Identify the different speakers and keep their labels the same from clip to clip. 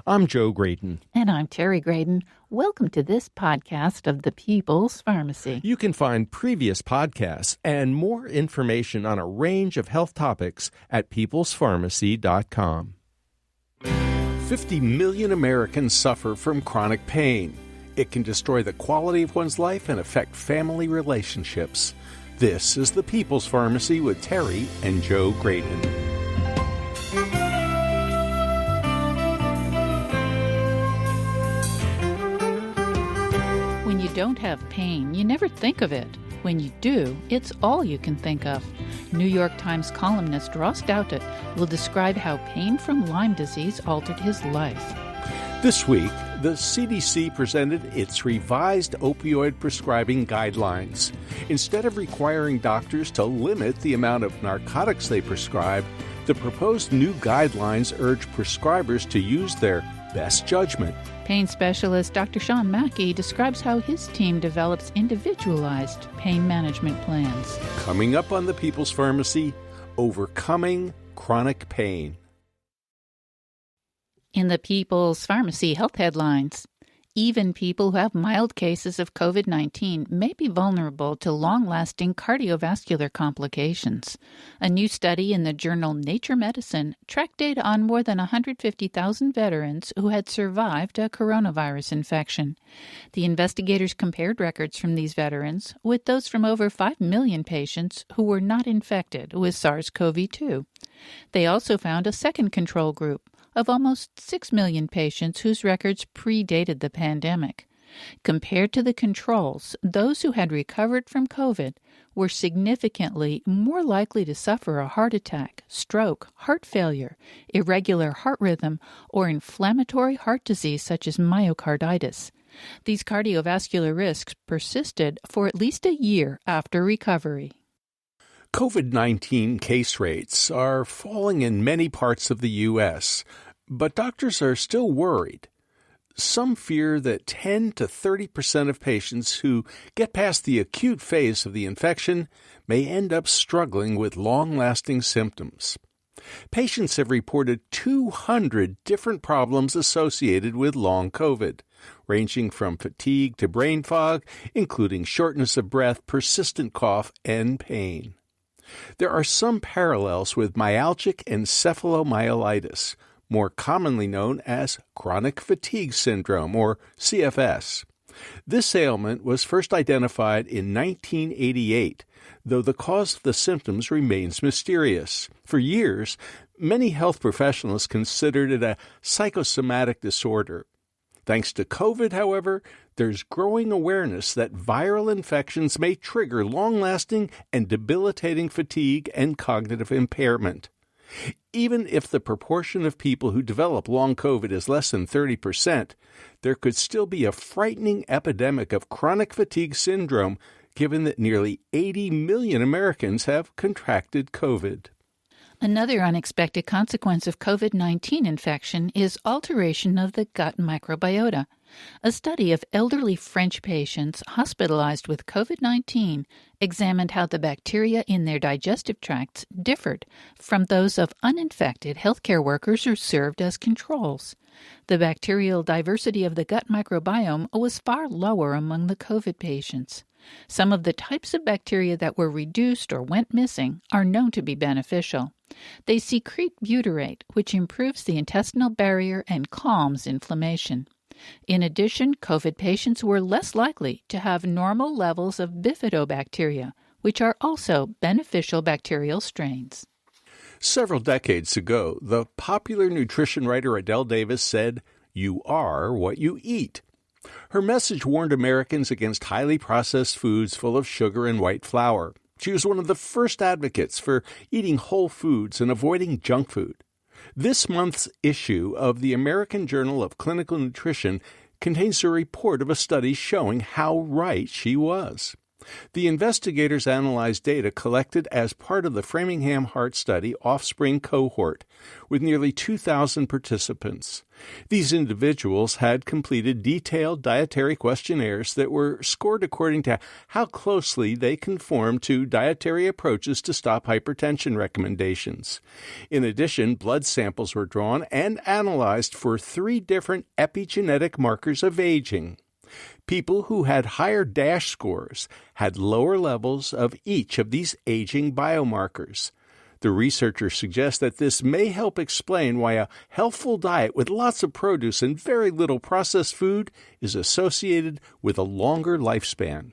Speaker 1: I'm Joe Graydon.
Speaker 2: And I'm Terry Graydon. Welcome to this podcast of the People's Pharmacy.
Speaker 1: You can find previous podcasts and more information on a range of health topics at peoplespharmacy.com. 50 million Americans suffer from chronic pain. It can destroy the quality of one's life and affect family relationships. This is the People's Pharmacy with Terry and Joe Graydon.
Speaker 2: When you don't have pain, you never think of it. When you do, it's all you can think of. New York Times columnist Ross Douthat will describe how pain from Lyme disease altered his life.
Speaker 1: This week, the CDC presented its revised opioid prescribing guidelines. Instead of requiring doctors to limit the amount of narcotics they prescribe, the proposed new guidelines urge prescribers to use their best judgment.
Speaker 2: Pain specialist Dr. Sean Mackey describes how his team develops individualized pain management plans.
Speaker 1: Coming up on the People's Pharmacy, overcoming chronic pain.
Speaker 2: In the People's Pharmacy health headlines, even people who have mild cases of COVID-19 may be vulnerable to long-lasting cardiovascular complications. A new study in the journal Nature Medicine tracked data on more than 150,000 veterans who had survived a coronavirus infection. The investigators compared records from these veterans with those from over 5 million patients who were not infected with SARS-CoV-2. They also found a second control group of almost 6 million patients whose records predated the pandemic. Compared to the controls, those who had recovered from COVID were significantly more likely to suffer a heart attack, stroke, heart failure, irregular heart rhythm, or inflammatory heart disease such as myocarditis. These cardiovascular risks persisted for at least a year after recovery.
Speaker 1: COVID-19 case rates are falling in many parts of the U.S., but doctors are still worried. Some fear that 10 to 30% of patients who get past the acute phase of the infection may end up struggling with long-lasting symptoms. Patients have reported 200 different problems associated with long COVID, ranging from fatigue to brain fog, including shortness of breath, persistent cough, and pain. There are some parallels with myalgic encephalomyelitis, more commonly known as chronic fatigue syndrome, or CFS. This ailment was first identified in 1988, though the cause of the symptoms remains mysterious. For years, many health professionals considered it a psychosomatic disorder. Thanks to COVID, however, there's growing awareness that viral infections may trigger long-lasting and debilitating fatigue and cognitive impairment. Even if the proportion of people who develop long COVID is less than 30%, there could still be a frightening epidemic of chronic fatigue syndrome, given that nearly 80 million Americans have contracted COVID.
Speaker 2: Another unexpected consequence of COVID-19 infection is alteration of the gut microbiota. A study of elderly French patients hospitalized with COVID-19 examined how the bacteria in their digestive tracts differed from those of uninfected healthcare workers who served as controls. The bacterial diversity of the gut microbiome was far lower among the COVID patients. Some of the types of bacteria that were reduced or went missing are known to be beneficial. They secrete butyrate, which improves the intestinal barrier and calms inflammation. In addition, COVID patients were less likely to have normal levels of bifidobacteria, which are also beneficial bacterial strains.
Speaker 1: Several decades ago, the popular nutrition writer Adele Davis said, "You are what you eat." Her message warned Americans against highly processed foods full of sugar and white flour. She was one of the first advocates for eating whole foods and avoiding junk food. This month's issue of the American Journal of Clinical Nutrition contains a report of a study showing how right she was. The investigators analyzed data collected as part of the Framingham Heart Study Offspring cohort, with nearly 2,000 participants. These individuals had completed detailed dietary questionnaires that were scored according to how closely they conformed to dietary approaches to stop hypertension recommendations. In addition, blood samples were drawn and analyzed for 3 different epigenetic markers of aging. People who had higher DASH scores had lower levels of each of these aging biomarkers. The researchers suggest that this may help explain why a healthful diet with lots of produce and very little processed food is associated with a longer lifespan.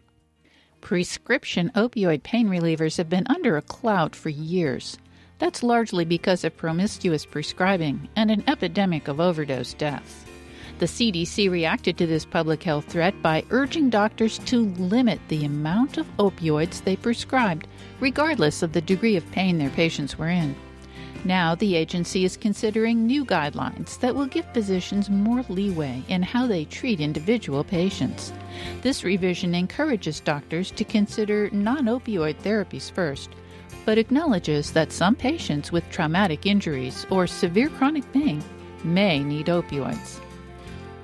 Speaker 2: Prescription opioid pain relievers have been under a cloud for years. That's largely because of promiscuous prescribing and an epidemic of overdose deaths. The CDC reacted to this public health threat by urging doctors to limit the amount of opioids they prescribed, regardless of the degree of pain their patients were in. Now, the agency is considering new guidelines that will give physicians more leeway in how they treat individual patients. This revision encourages doctors to consider non-opioid therapies first, but acknowledges that some patients with traumatic injuries or severe chronic pain may need opioids.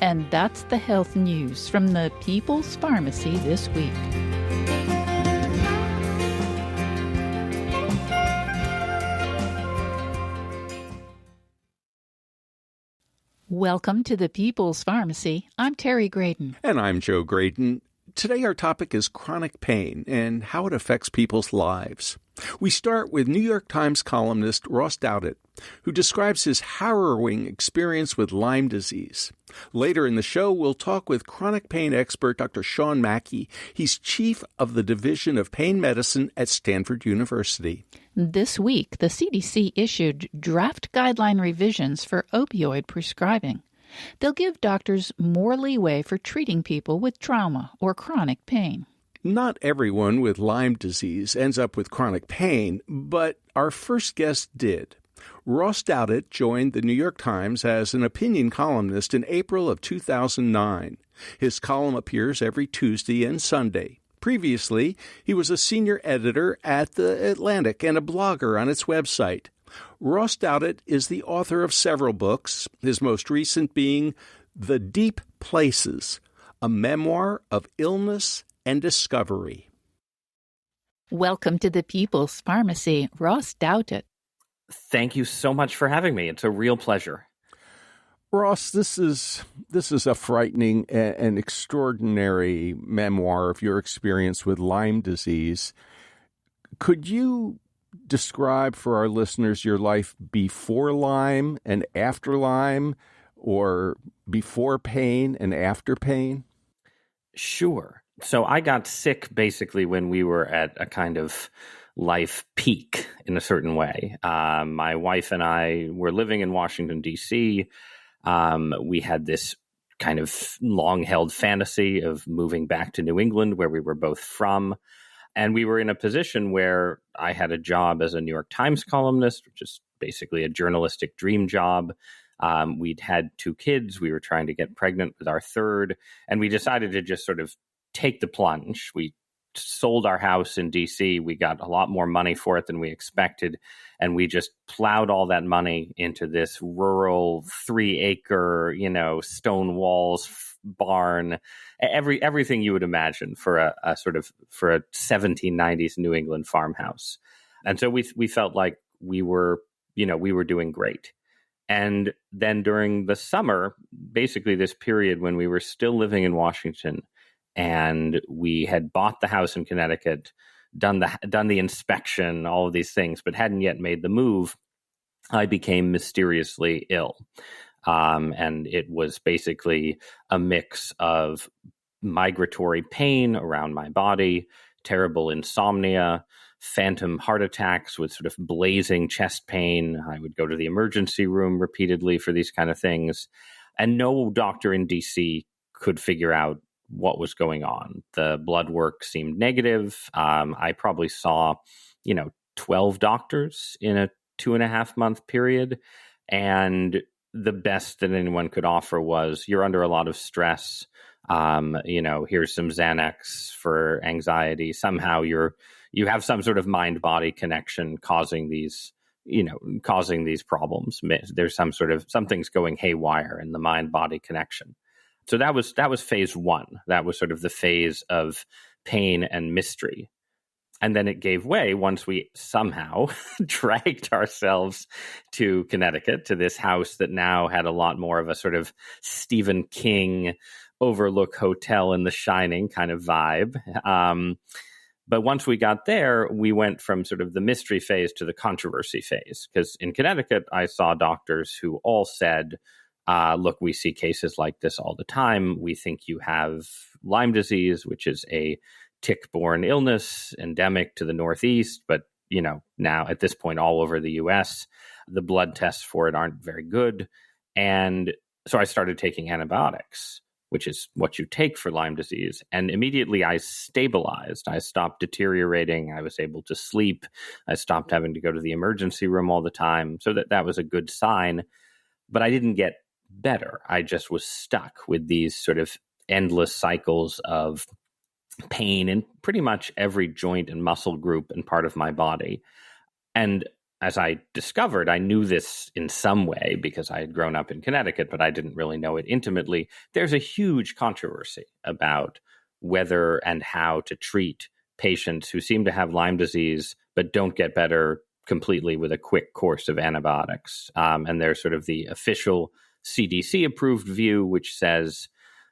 Speaker 2: And that's the health news from the People's Pharmacy this week. Welcome to the People's Pharmacy. I'm Terry Graydon.
Speaker 1: And I'm Joe Graydon. Today our topic is chronic pain and how it affects people's lives. We start with New York Times columnist Ross Douthat, who describes his harrowing experience with Lyme disease. Later in the show, we'll talk with chronic pain expert Dr. Sean Mackey. He's chief of the Division of Pain Medicine at Stanford University.
Speaker 2: This week, the CDC issued draft guideline revisions for opioid prescribing. They'll give doctors more leeway for treating people with trauma or chronic pain.
Speaker 1: Not everyone with Lyme disease ends up with chronic pain, but our first guest did. Ross Douthat joined the New York Times as an opinion columnist in April of 2009. His column appears every Tuesday and Sunday. Previously, he was a senior editor at The Atlantic and a blogger on its website. Ross Douthat is the author of several books, his most recent being The Deep Places, a memoir of illness and discovery.
Speaker 2: Welcome to the People's Pharmacy, Ross Douthat.
Speaker 3: Thank you so much for having me. It's a real pleasure.
Speaker 1: Ross, this is a frightening and extraordinary memoir of your experience with Lyme disease. Could you describe for our listeners your life before Lyme and after Lyme, or before pain and after pain?
Speaker 3: Sure. So I got sick basically when we were at a kind of life peak in a certain way. My wife and I were living in Washington, D.C. We had this kind of long-held fantasy of moving back to New England, where we were both from. And we were in a position where I had a job as a New York Times columnist, which is basically a journalistic dream job. We'd had 2 kids. We were trying to get pregnant with our third. And we decided to just sort of take the plunge. We sold our house in D.C. We got a lot more money for it than we expected. And we just plowed all that money into this rural 3-acre, stone walls, barn, everything you would imagine for a 1790s New England farmhouse. And so we felt like we were doing great. And then during the summer, basically this period when we were still living in Washington, and we had bought the house in Connecticut, done the inspection, all of these things, but hadn't yet made the move, I became mysteriously ill. And it was basically a mix of migratory pain around my body, terrible insomnia, phantom heart attacks with sort of blazing chest pain. I would go to the emergency room repeatedly for these kind of things. And no doctor in DC could figure out what was going on. The blood work seemed negative. I probably saw, 12 doctors in a 2.5-month period. And the best that anyone could offer was, you're under a lot of stress. Here's some Xanax for anxiety. Somehow you have some sort of mind-body connection causing these problems. There's something's going haywire in the mind-body connection. So that was phase one. That was sort of the phase of pain and mystery. And then it gave way once we somehow dragged ourselves to Connecticut, to this house that now had a lot more of a sort of Stephen King overlook hotel in The Shining kind of vibe. But once we got there, we went from sort of the mystery phase to the controversy phase. Because in Connecticut, I saw doctors who all said, look, we see cases like this all the time. We think you have Lyme disease, which is a tick-borne illness endemic to the Northeast, but now at this point all over the US, the blood tests for it aren't very good. And so I started taking antibiotics, which is what you take for Lyme disease. And immediately I stabilized. I stopped deteriorating. I was able to sleep. I stopped having to go to the emergency room all the time. So that was a good sign. But I didn't get better. I just was stuck with these sort of endless cycles of pain in pretty much every joint and muscle group and part of my body. And as I discovered, I knew this in some way because I had grown up in Connecticut, but I didn't really know it intimately. There's a huge controversy about whether and how to treat patients who seem to have Lyme disease but don't get better completely with a quick course of antibiotics. And there's sort of the official CDC-approved view, which says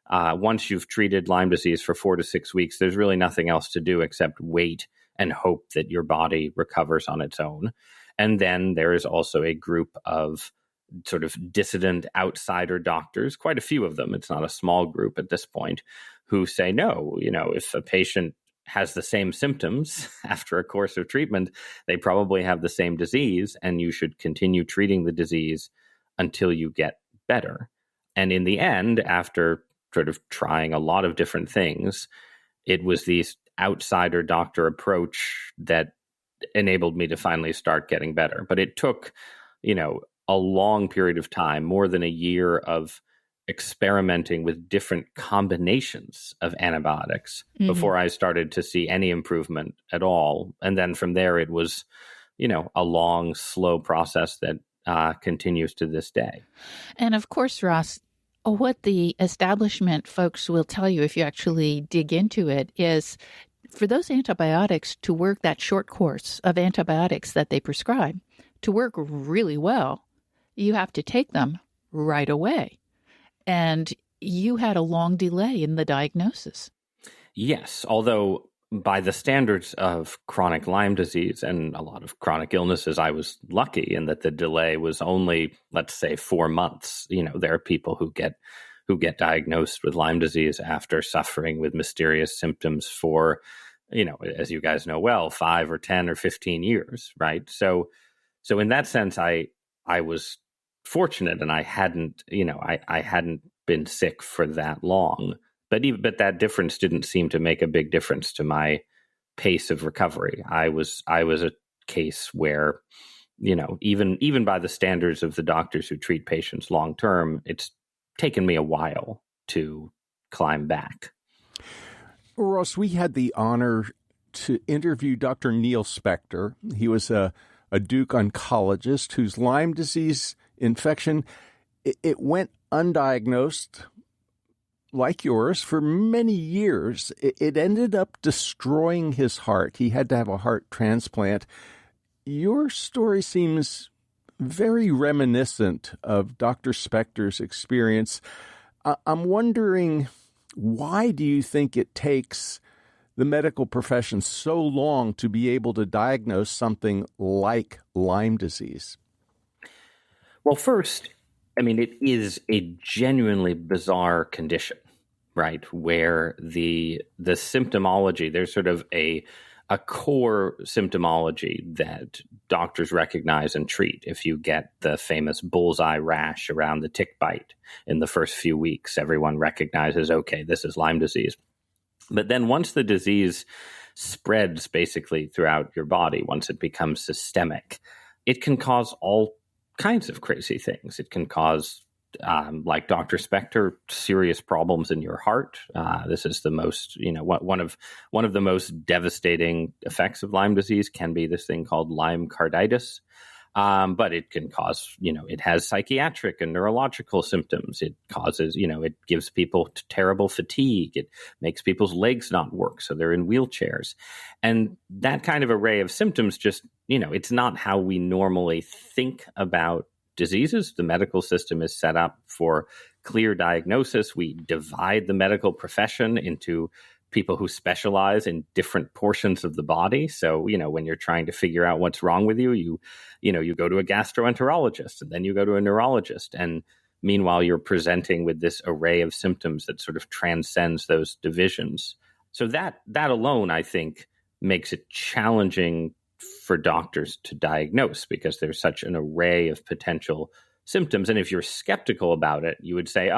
Speaker 3: once you've treated Lyme disease for 4 to 6 weeks, there's really nothing else to do except wait and hope that your body recovers on its own. And then there is also a group of sort of dissident outsider doctors, quite a few of them, it's not a small group at this point, who say, no, if a patient has the same symptoms after a course of treatment, they probably have the same disease, and you should continue treating the disease until you get better. And in the end, after sort of trying a lot of different things, it was the outsider doctor approach that enabled me to finally start getting better. But it took, a long period of time, more than a year of experimenting with different combinations of antibiotics before I started to see any improvement at all. And then from there, it was, a long, slow process that continues to this day.
Speaker 2: And of course, Ross, what the establishment folks will tell you if you actually dig into it is for those antibiotics to work, that short course of antibiotics that they prescribe, to work really well, you have to take them right away. And you had a long delay in the diagnosis. Yes,
Speaker 3: although by the standards of chronic Lyme disease and a lot of chronic illnesses, I was lucky in that the delay was only, let's say, 4 months. There are people who get diagnosed with Lyme disease after suffering with mysterious symptoms for, as you guys know well, 5 or 10 or 15 years, right? So in that sense, I was fortunate, and I hadn't been sick for that long. But that difference didn't seem to make a big difference to my pace of recovery. I was a case where, even by the standards of the doctors who treat patients long term, it's taken me a while to climb back.
Speaker 1: Ross, we had the honor to interview Dr. Neil Spector. He was a Duke oncologist whose Lyme disease infection, it went undiagnosed, like yours, for many years. It ended up destroying his heart. He had to have a heart transplant. Your story seems very reminiscent of Dr. Spector's experience. I'm wondering, why do you think it takes the medical profession so long to be able to diagnose something like Lyme disease?
Speaker 3: Well, first, it is a genuinely bizarre condition, right? Where the symptomology, there's sort of a core symptomology that doctors recognize and treat. If you get the famous bullseye rash around the tick bite in the first few weeks, everyone recognizes, okay, this is Lyme disease. But then once the disease spreads basically throughout your body, once it becomes systemic, it can cause all kinds of crazy things. It can cause like Dr. Spector, serious problems in your heart. This is the most, one of the most devastating effects of Lyme disease can be this thing called Lyme carditis. But it can cause, it has psychiatric and neurological symptoms. It causes, it gives people terrible fatigue. It makes people's legs not work, so they're in wheelchairs. And that kind of array of symptoms just, it's not how we normally think about diseases. The medical system is set up for clear diagnosis. We divide the medical profession into people who specialize in different portions of the body. So, when you're trying to figure out what's wrong with you, you go to a gastroenterologist and then you go to a neurologist. And meanwhile, you're presenting with this array of symptoms that sort of transcends those divisions. So that alone, I think, makes it challenging for doctors to diagnose because there's such an array of potential symptoms. And if you're skeptical about it, you would say,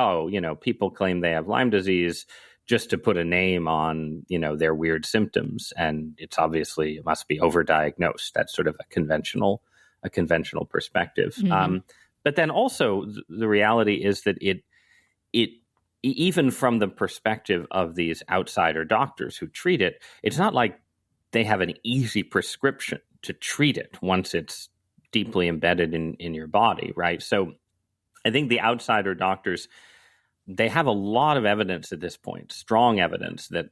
Speaker 3: people claim they have Lyme disease just to put a name on, their weird symptoms. And it must be overdiagnosed. That's sort of a conventional perspective. Mm-hmm. But then also the reality is that it even from the perspective of these outsider doctors who treat it, it's not like they have an easy prescription to treat it once it's deeply embedded in your body, right? So I think the outsider doctors, they have a lot of evidence at this point, strong evidence that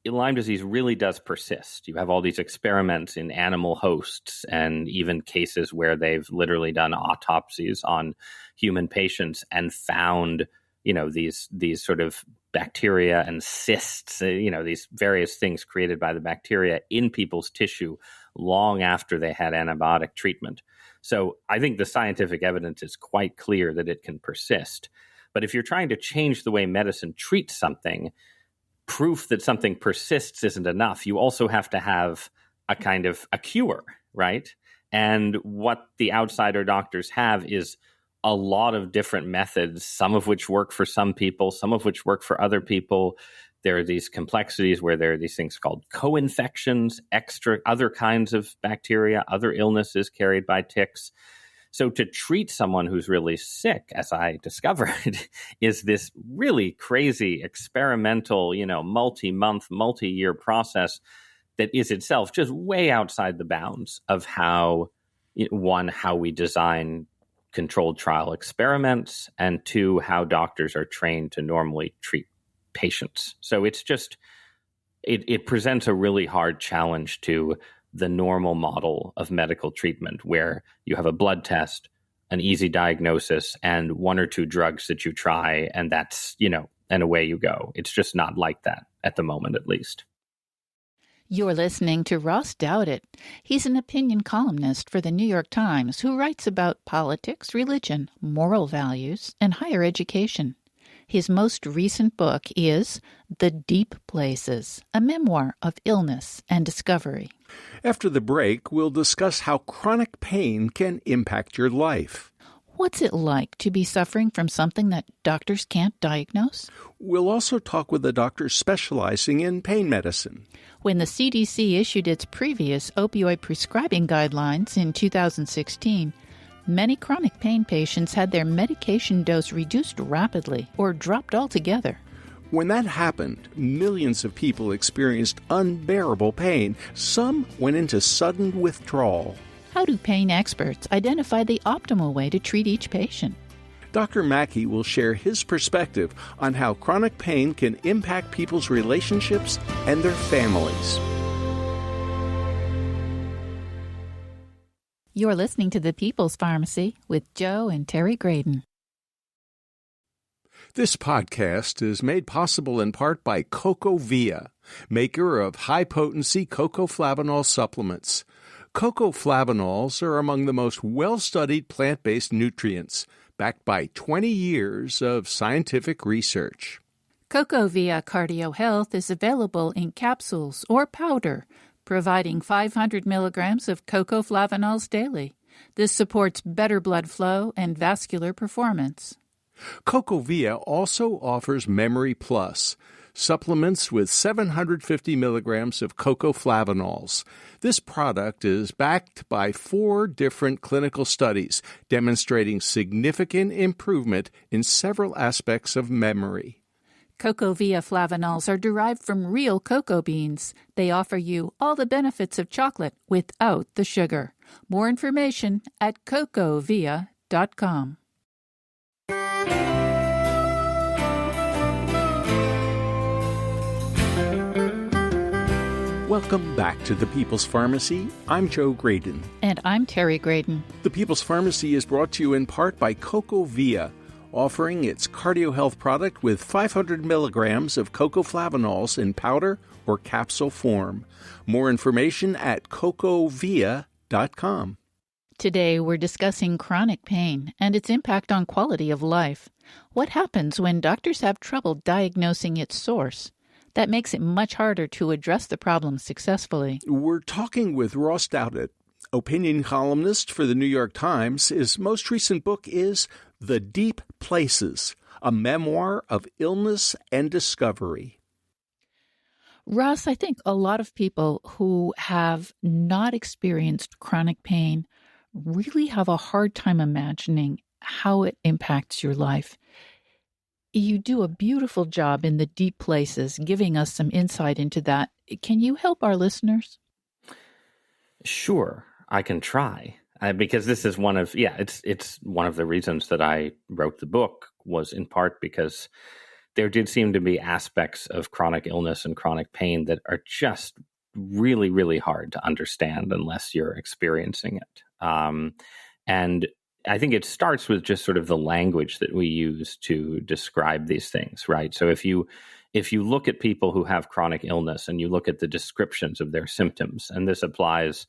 Speaker 3: Lyme disease really does persist. You have all these experiments in animal hosts and even cases where they've literally done autopsies on human patients and found, these sort of bacteria and cysts, these various things created by the bacteria in people's tissue long after they had antibiotic treatment. So I think the scientific evidence is quite clear that it can persist. But if you're trying to change the way medicine treats something, proof that something persists isn't enough. You also have to have a kind of a cure, right? And what the outsider doctors have is a lot of different methods, some of which work for some people, some of which work for other people. There are these complexities where there are these things called co-infections, other kinds of bacteria, other illnesses carried by ticks. So to treat someone who's really sick, as I discovered, is this really crazy experimental, multi-month, multi-year process that is itself just way outside the bounds of how we design controlled trial experiments, and two, how doctors are trained to normally treat patients. So it's just, it presents a really hard challenge to the normal model of medical treatment where you have a blood test, an easy diagnosis, and one or two drugs that you try, and that's, and away you go. It's just not like that at the moment, at least.
Speaker 2: You're listening to Ross Dowdett. He's an opinion columnist for the New York Times who writes about politics, religion, moral values, and higher education. His most recent book is The Deep Places, a memoir of illness and discovery.
Speaker 1: After the break, we'll discuss how chronic pain can impact your life.
Speaker 2: What's it like to be suffering from something that doctors can't diagnose?
Speaker 1: We'll also talk with a doctor specializing in pain medicine.
Speaker 2: When the CDC issued its previous opioid prescribing guidelines in 2016, many chronic pain patients had their medication dose reduced rapidly or dropped altogether.
Speaker 1: When that happened, millions of people experienced unbearable pain. Some went into sudden withdrawal.
Speaker 2: How do pain experts identify the optimal way to treat each patient?
Speaker 1: Dr. Mackey will share his perspective on how chronic pain can impact people's relationships and their families.
Speaker 2: You're listening to The People's Pharmacy with Joe and Terry Graydon.
Speaker 1: This podcast is made possible in part by CocoVia, maker of high-potency cocoflavanol supplements. Cocoflavanols are among the most well-studied plant-based nutrients, backed by 20 years of scientific research.
Speaker 2: CocoVia Cardio Health is available in capsules or powder, providing 500 milligrams of cocoflavanols daily. This supports better blood flow and vascular performance.
Speaker 1: CocoVia also offers Memory Plus, supplements with 750 milligrams of cocoflavanols. This product is backed by 4 different clinical studies demonstrating significant improvement in several aspects of memory.
Speaker 2: Cocovia flavanols are derived from real cocoa beans. They offer you all the benefits of chocolate without the sugar. More information at cocovia.com.
Speaker 1: Welcome back to The People's Pharmacy. I'm Joe Graydon.
Speaker 2: And I'm Terry Graydon.
Speaker 1: The People's Pharmacy is brought to you in part by Cocovia, offering its cardio health product with 500 milligrams of cocoflavanols in powder or capsule form. More information at cocovia.com.
Speaker 2: Today, we're discussing chronic pain and its impact on quality of life. What happens when doctors have trouble diagnosing its source? That makes it much harder to address the problem successfully.
Speaker 1: We're talking with Ross Dowdett, opinion columnist for the New York Times. His most recent book is The Deep Places, a memoir of illness and discovery.
Speaker 2: Ross, I think a lot of people who have not experienced chronic pain really have a hard time imagining how it impacts your life. You do a beautiful job in The Deep Places, giving us some insight into that. Can you help our listeners?
Speaker 3: Sure, I can try. Because this is one of, it's one of the reasons that I wrote the book, was in part because there did seem to be aspects of chronic illness and chronic pain that are just really, really hard to understand unless you're experiencing it. And I think it starts with just sort of the language that we use to describe these things, right? So if you look at people who have chronic illness and you look at the descriptions of their symptoms, and this applies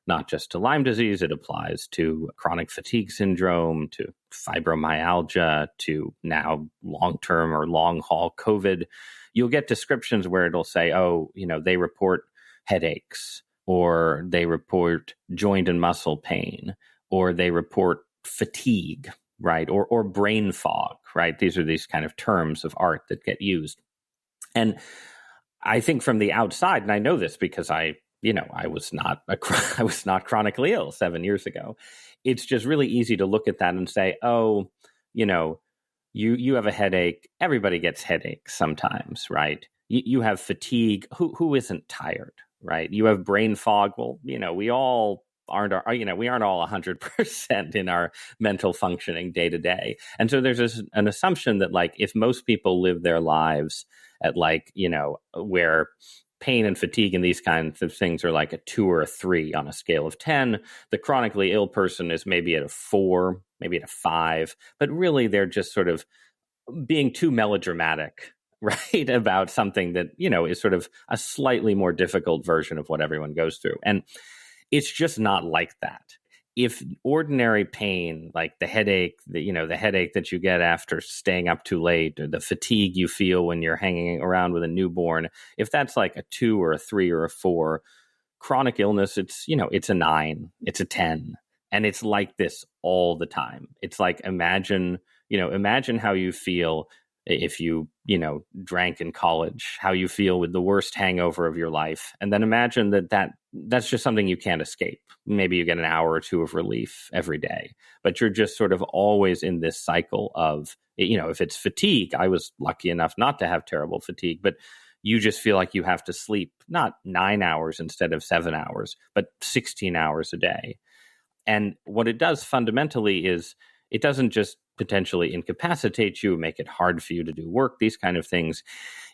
Speaker 3: not just to Lyme disease, it applies to chronic fatigue syndrome, to fibromyalgia, to now long-term or long-haul COVID. You'll get descriptions where it'll say, they report headaches, or they report joint and muscle pain, or they report fatigue, right? Or brain fog, right? These are these kind of terms of art that get used. And I think from the outside, and I know this because I was not chronically ill 7 years ago. It's just really easy to look at that and say, you have a headache. Everybody gets headaches sometimes, right? You have fatigue. Who isn't tired, right? You have brain fog. Well, we all aren't all 100% in our mental functioning day to day. And so there's an assumption that if most people live their lives at where pain and fatigue and these kinds of things are like a 2 or a 3 on a scale of 10. The chronically ill person is maybe at a 4, maybe at a 5, but really they're just sort of being too melodramatic, right, about something that, is sort of a slightly more difficult version of what everyone goes through. And it's just not like that. If ordinary pain, like the headache that you get after staying up too late, or the fatigue you feel when you're hanging around with a newborn, if that's like a 2 or a 3 or a 4, chronic illness, it's a 9, it's a 10, and it's like this all the time. It's like imagine how you feel if you drank in college, how you feel with the worst hangover of your life, and then imagine that's just something you can't escape. Maybe you get an hour or 2 of relief every day, but you're just sort of always in this cycle of, if it's fatigue, I was lucky enough not to have terrible fatigue, but you just feel like you have to sleep not 9 hours instead of 7 hours, but 16 hours a day. And what it does fundamentally is it doesn't just potentially incapacitate you, make it hard for you to do work, these kind of things.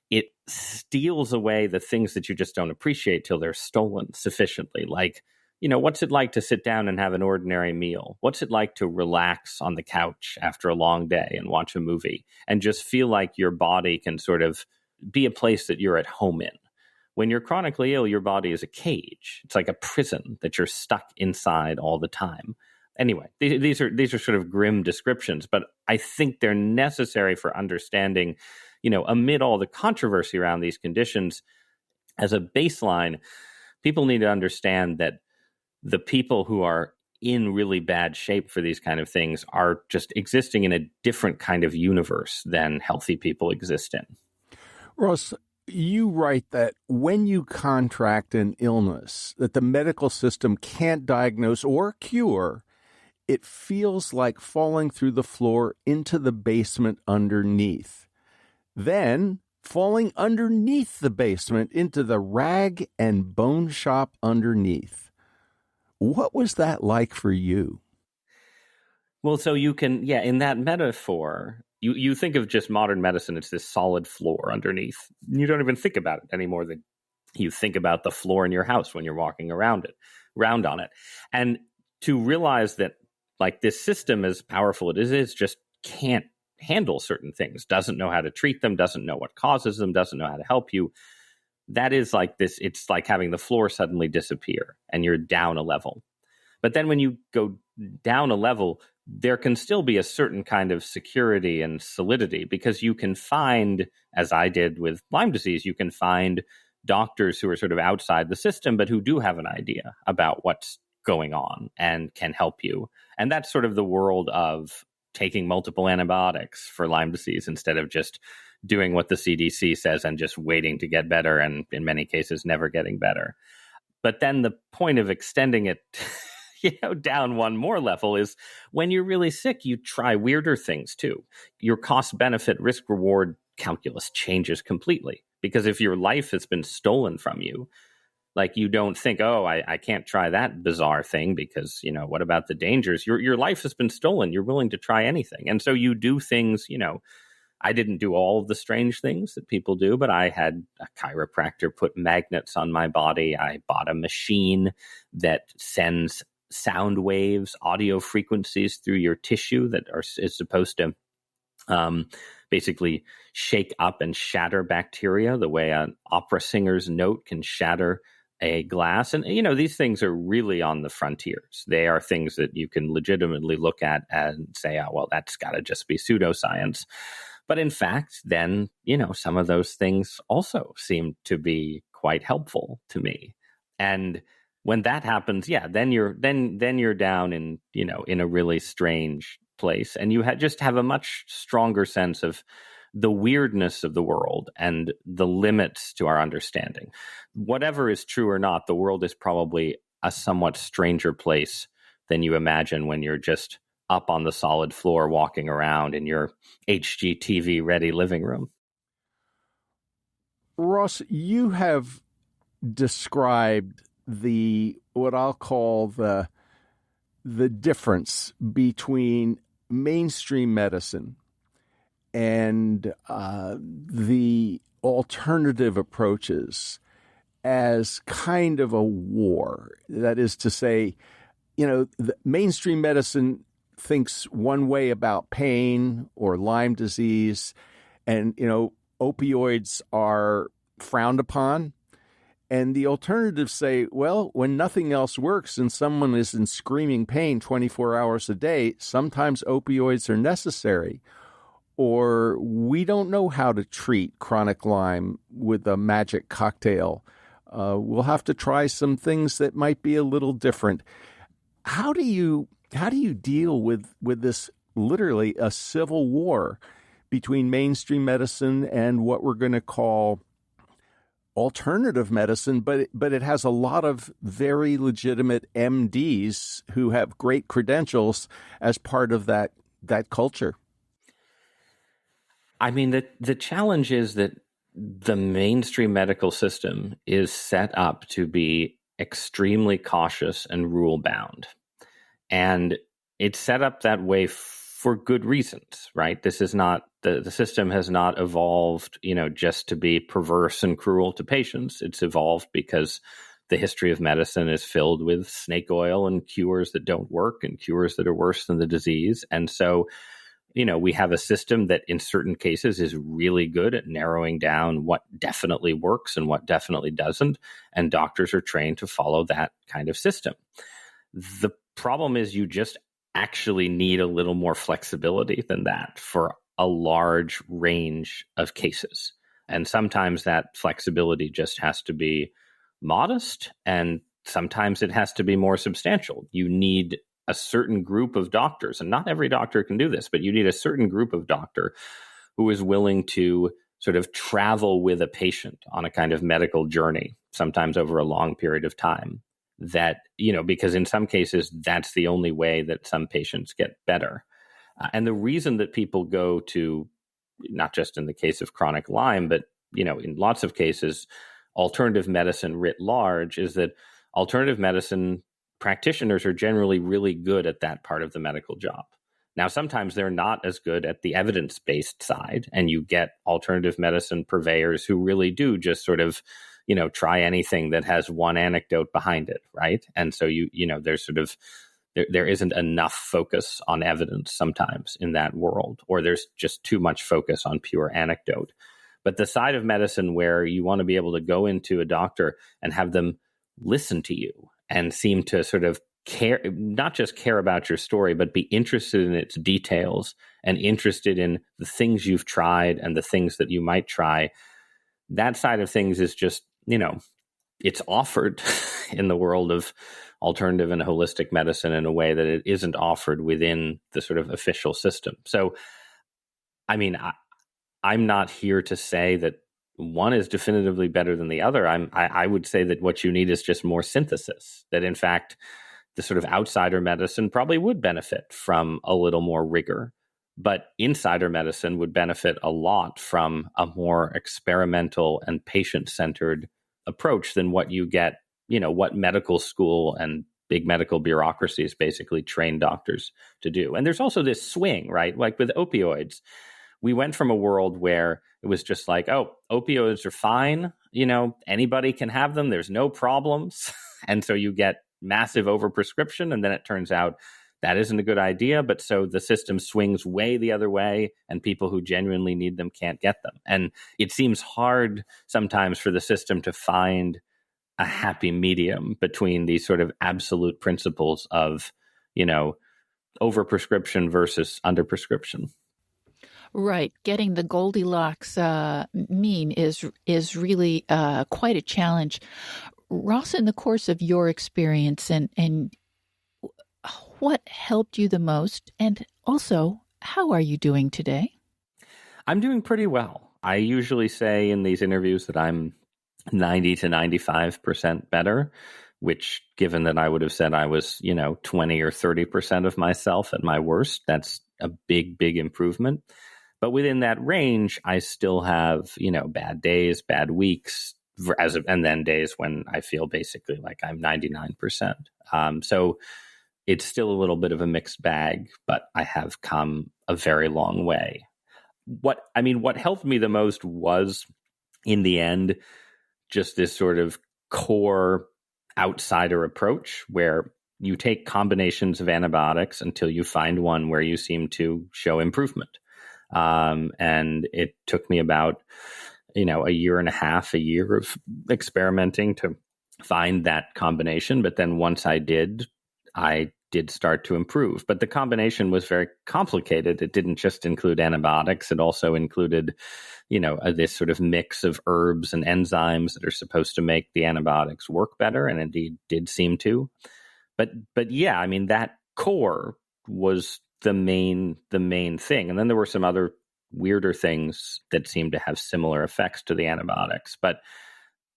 Speaker 3: It steals away the things that you just don't appreciate till they're stolen sufficiently. Like, what's it like to sit down and have an ordinary meal? What's it like to relax on the couch after a long day and watch a movie and just feel like your body can sort of be a place that you're at home in? When you're chronically ill, your body is a cage. It's like a prison that you're stuck inside all the time. Anyway, these are sort of grim descriptions, but I think they're necessary for understanding, amid all the controversy around these conditions, as a baseline, people need to understand that the people who are in really bad shape for these kind of things are just existing in a different kind of universe than healthy people exist in.
Speaker 1: Ross, you write that when you contract an illness that the medical system can't diagnose or cure, it feels like falling through the floor into the basement underneath. Then falling underneath the basement into the rag and bone shop underneath. What was that like for you?
Speaker 3: Well, so you can, in that metaphor, you think of just modern medicine, it's this solid floor underneath. You don't even think about it anymore than you think about the floor in your house when you're walking around on it. And to realize that like this system, as powerful it is, just can't handle certain things, doesn't know how to treat them, doesn't know what causes them, doesn't know how to help you. That is like this, it's like having the floor suddenly disappear and you're down a level. But then when you go down a level, there can still be a certain kind of security and solidity because you can find, as I did with Lyme disease, you can find doctors who are sort of outside the system, but who do have an idea about what's going on and can help you. And that's sort of the world of taking multiple antibiotics for Lyme disease instead of just doing what the CDC says and just waiting to get better and in many cases never getting better. But then the point of extending it down one more level is when you're really sick, you try weirder things too. Your cost benefit risk reward calculus changes completely because if your life has been stolen from you, like you don't think, oh, I can't try that bizarre thing because, what about the dangers? Your life has been stolen. You're willing to try anything. And so you do things, I didn't do all of the strange things that people do, but I had a chiropractor put magnets on my body. I bought a machine that sends sound waves, audio frequencies through your tissue that is supposed to basically shake up and shatter bacteria the way an opera singer's note can shatter a glass. And, these things are really on the frontiers. They are things that you can legitimately look at and say, oh, well, that's got to just be pseudoscience. But in fact, then, some of those things also seem to be quite helpful to me. And when that happens, then you're down in, in a really strange place. And you just have a much stronger sense of the weirdness of the world and the limits to our understanding. Whatever is true or not, the world is probably a somewhat stranger place than you imagine when you're just up on the solid floor walking around in your HGTV ready living room.
Speaker 1: Ross, you have described what I'll call the difference between mainstream medicine and the alternative approaches as kind of a war. That is to say, the mainstream medicine thinks one way about pain or Lyme disease, and, opioids are frowned upon. And the alternatives say, well, when nothing else works and someone is in screaming pain 24 hours a day, sometimes opioids are necessary. Or we don't know how to treat chronic Lyme with a magic cocktail. We'll have to try some things that might be a little different. How do you deal with this literally a civil war between mainstream medicine and what we're going to call alternative medicine, but it has a lot of very legitimate MDs who have great credentials as part of that culture?
Speaker 3: I mean, the challenge is that the mainstream medical system is set up to be extremely cautious and rule bound. And it's set up that way for good reasons, right? This is not, the system has not evolved, just to be perverse and cruel to patients. It's evolved because the history of medicine is filled with snake oil and cures that don't work and cures that are worse than the disease. And so, we have a system that in certain cases is really good at narrowing down what definitely works and what definitely doesn't. And doctors are trained to follow that kind of system. The problem is you just actually need a little more flexibility than that for a large range of cases. And sometimes that flexibility just has to be modest, and sometimes it has to be more substantial. You need a certain group of doctors, and not every doctor can do this, but you need a certain group of doctor who is willing to sort of travel with a patient on a kind of medical journey, sometimes over a long period of time. That, because in some cases, that's the only way that some patients get better. And the reason that people go to, not just in the case of chronic Lyme, but, in lots of cases, alternative medicine writ large, is that alternative medicine practitioners are generally really good at that part of the medical job. Now, sometimes they're not as good at the evidence-based side, and you get alternative medicine purveyors who really do just sort of, try anything that has one anecdote behind it, right? And so there's sort of, there isn't enough focus on evidence sometimes in that world, or there's just too much focus on pure anecdote. But the side of medicine where you want to be able to go into a doctor and have them listen to you and seem to sort of care, not just care about your story, but be interested in its details and interested in the things you've tried and the things that you might try. That side of things is just, it's offered in the world of alternative and holistic medicine in a way that it isn't offered within the sort of official system. So, I'm not here to say that one is definitively better than the other. I would say that what you need is just more synthesis, that in fact, the sort of outsider medicine probably would benefit from a little more rigor, but insider medicine would benefit a lot from a more experimental and patient-centered approach than what you get, what medical school and big medical bureaucracies basically train doctors to do. And there's also this swing, right? Like with opioids, we went from a world where it was just like, oh, opioids are fine. Anybody can have them. There's no problems. And so you get massive overprescription. And then it turns out that isn't a good idea. But so the system swings way the other way, and people who genuinely need them can't get them. And it seems hard sometimes for the system to find a happy medium between these sort of absolute principles of, overprescription versus underprescription.
Speaker 2: Right. Getting the Goldilocks mean is really quite a challenge. Ross, in the course of your experience and what helped you the most, and also, how are you doing today?
Speaker 3: I'm doing pretty well. I usually say in these interviews that I'm 90 to 95% better, which, given that I would have said I was, 20 or 30% of myself at my worst, that's a big, big improvement. But within that range, I still have, bad days, bad weeks, and then days when I feel basically like I'm 99%. So it's still a little bit of a mixed bag, but I have come a very long way. What helped me the most was, in the end, just this sort of core outsider approach where you take combinations of antibiotics until you find one where you seem to show improvement. And it took me about, a year and a half, a year of experimenting to find that combination. But then once I did start to improve. But the combination was very complicated. It didn't just include antibiotics. It also included, this sort of mix of herbs and enzymes that are supposed to make the antibiotics work better, and indeed did seem to. But yeah, that core was the main thing. And then there were some other weirder things that seemed to have similar effects to the antibiotics. But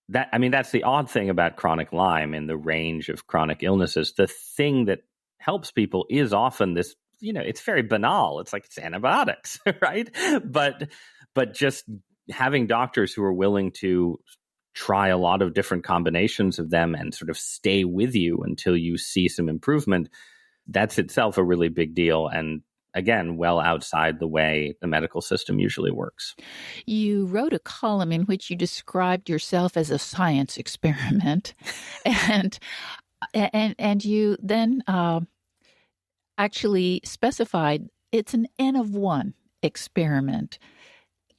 Speaker 3: that's the odd thing about chronic Lyme in the range of chronic illnesses. The thing that helps people is often this, it's very banal. It's like it's antibiotics, right? But just having doctors who are willing to try a lot of different combinations of them and sort of stay with you until you see some improvement, that's itself a really big deal. And again, well outside the way the medical system usually works.
Speaker 2: You wrote a column in which you described yourself as a science experiment, and you then actually specified it's an N of 1 experiment.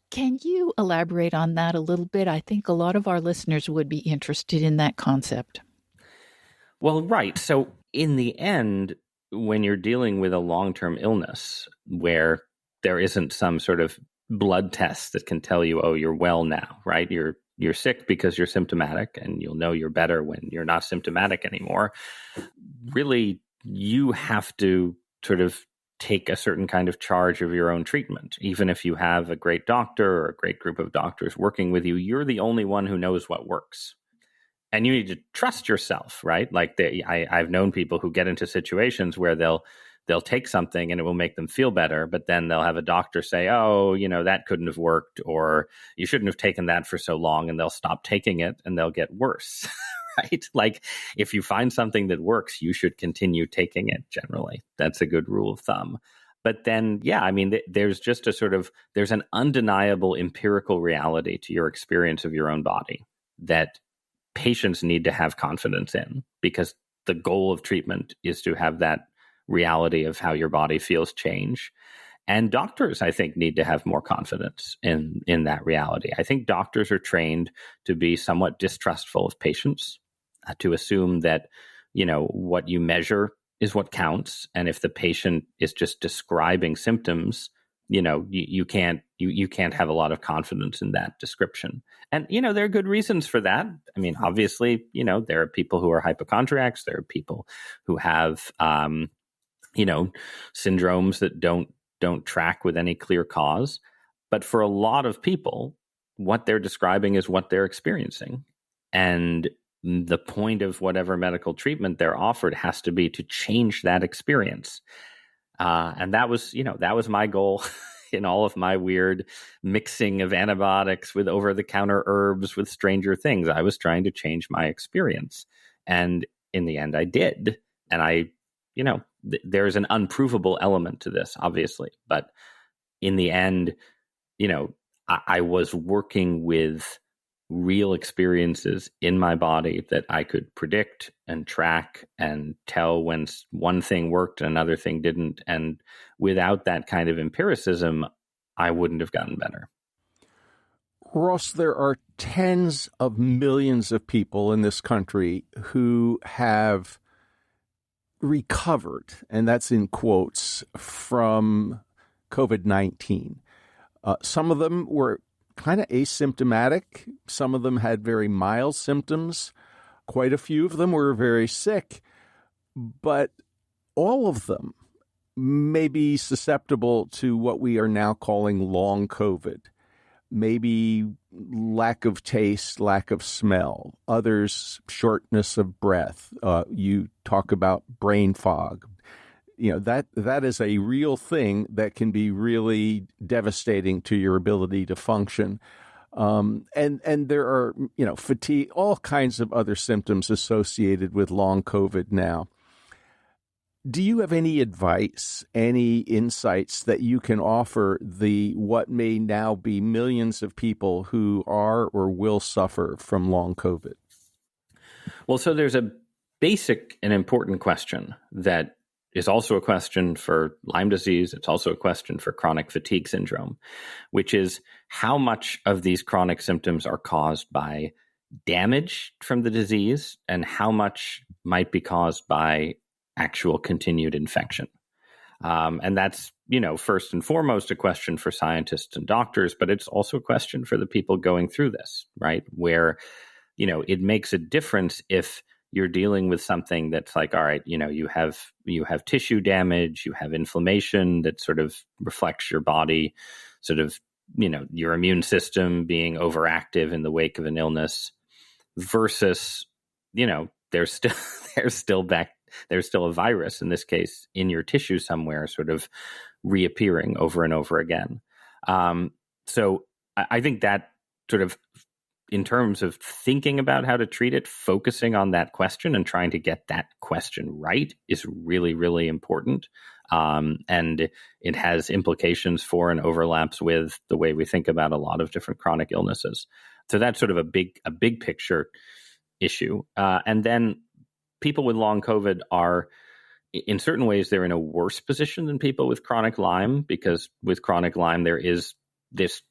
Speaker 2: Can you elaborate on that a little bit? I think a lot of our listeners would be interested in that concept.
Speaker 3: Well, right. So in the end, when you're dealing with a long-term illness where there isn't some sort of blood test that can tell you, oh, you're well now, right? You're sick because you're symptomatic, and you'll know you're better when you're not symptomatic anymore. Really, you have to sort of take a certain kind of charge of your own treatment. Even if you have a great doctor or a great group of doctors working with you, you're the only one who knows what works. And you need to trust yourself, right? Like I've known people who get into situations where they'll take something and it will make them feel better, but then they'll have a doctor say, oh, that couldn't have worked, or you shouldn't have taken that for so long, and they'll stop taking it and they'll get worse, right? Like if you find something that works, you should continue taking it generally. That's a good rule of thumb. But then, there's just there's an undeniable empirical reality to your experience of your own body that patients need to have confidence in, because the goal of treatment is to have that reality of how your body feels change. And doctors, I think, need to have more confidence in that reality. I think doctors are trained to be somewhat distrustful of patients, to assume that, what you measure is what counts. And if the patient is just describing symptoms, you can't have a lot of confidence in that description. And, there are good reasons for that. I mean, obviously, there are people who are hypochondriacs. There are people who have, syndromes that don't track with any clear cause. But for a lot of people, what they're describing is what they're experiencing. And the point of whatever medical treatment they're offered has to be to change that experience. And that was my goal in all of my weird mixing of antibiotics with over-the-counter herbs with stranger things. I was trying to change my experience. And in the end, I did. And there's an unprovable element to this, obviously. But in the end, I was working with real experiences in my body that I could predict and track and tell when one thing worked and another thing didn't. And without that kind of empiricism, I wouldn't have gotten better.
Speaker 1: Ross, there are tens of millions of people in this country who have recovered, and that's in quotes, from COVID-19. Some of them were kind of asymptomatic. Some of them had very mild symptoms. Quite a few of them were very sick. But all of them may be susceptible to what we are now calling long COVID. Maybe lack of taste, lack of smell. Others, shortness of breath. You talk about brain fog. That is a real thing that can be really devastating to your ability to function. And there are, fatigue, all kinds of other symptoms associated with long COVID now. Do you have any advice, any insights that you can offer what may now be millions of people who are or will suffer from long COVID?
Speaker 3: Well, so there's a basic and important question that is also a question for Lyme disease. It's also a question for chronic fatigue syndrome, which is how much of these chronic symptoms are caused by damage from the disease and how much might be caused by actual continued infection. And that's, first and foremost a question for scientists and doctors, but it's also a question for the people going through this, right? Where, it makes a difference if you're dealing with something that's like, all right, you have tissue damage, you have inflammation that sort of reflects your body, sort of, your immune system being overactive in the wake of an illness versus, there's still a virus, in this case, in your tissue somewhere, sort of reappearing over and over again. So I think that sort of, in terms of thinking about how to treat it, focusing on that question and trying to get that question right is really, really important. And it has implications for and overlaps with the way we think about a lot of different chronic illnesses. So that's sort of a big picture issue. And then people with long COVID are, in certain ways, they're in a worse position than people with chronic Lyme, because with chronic Lyme, there is this,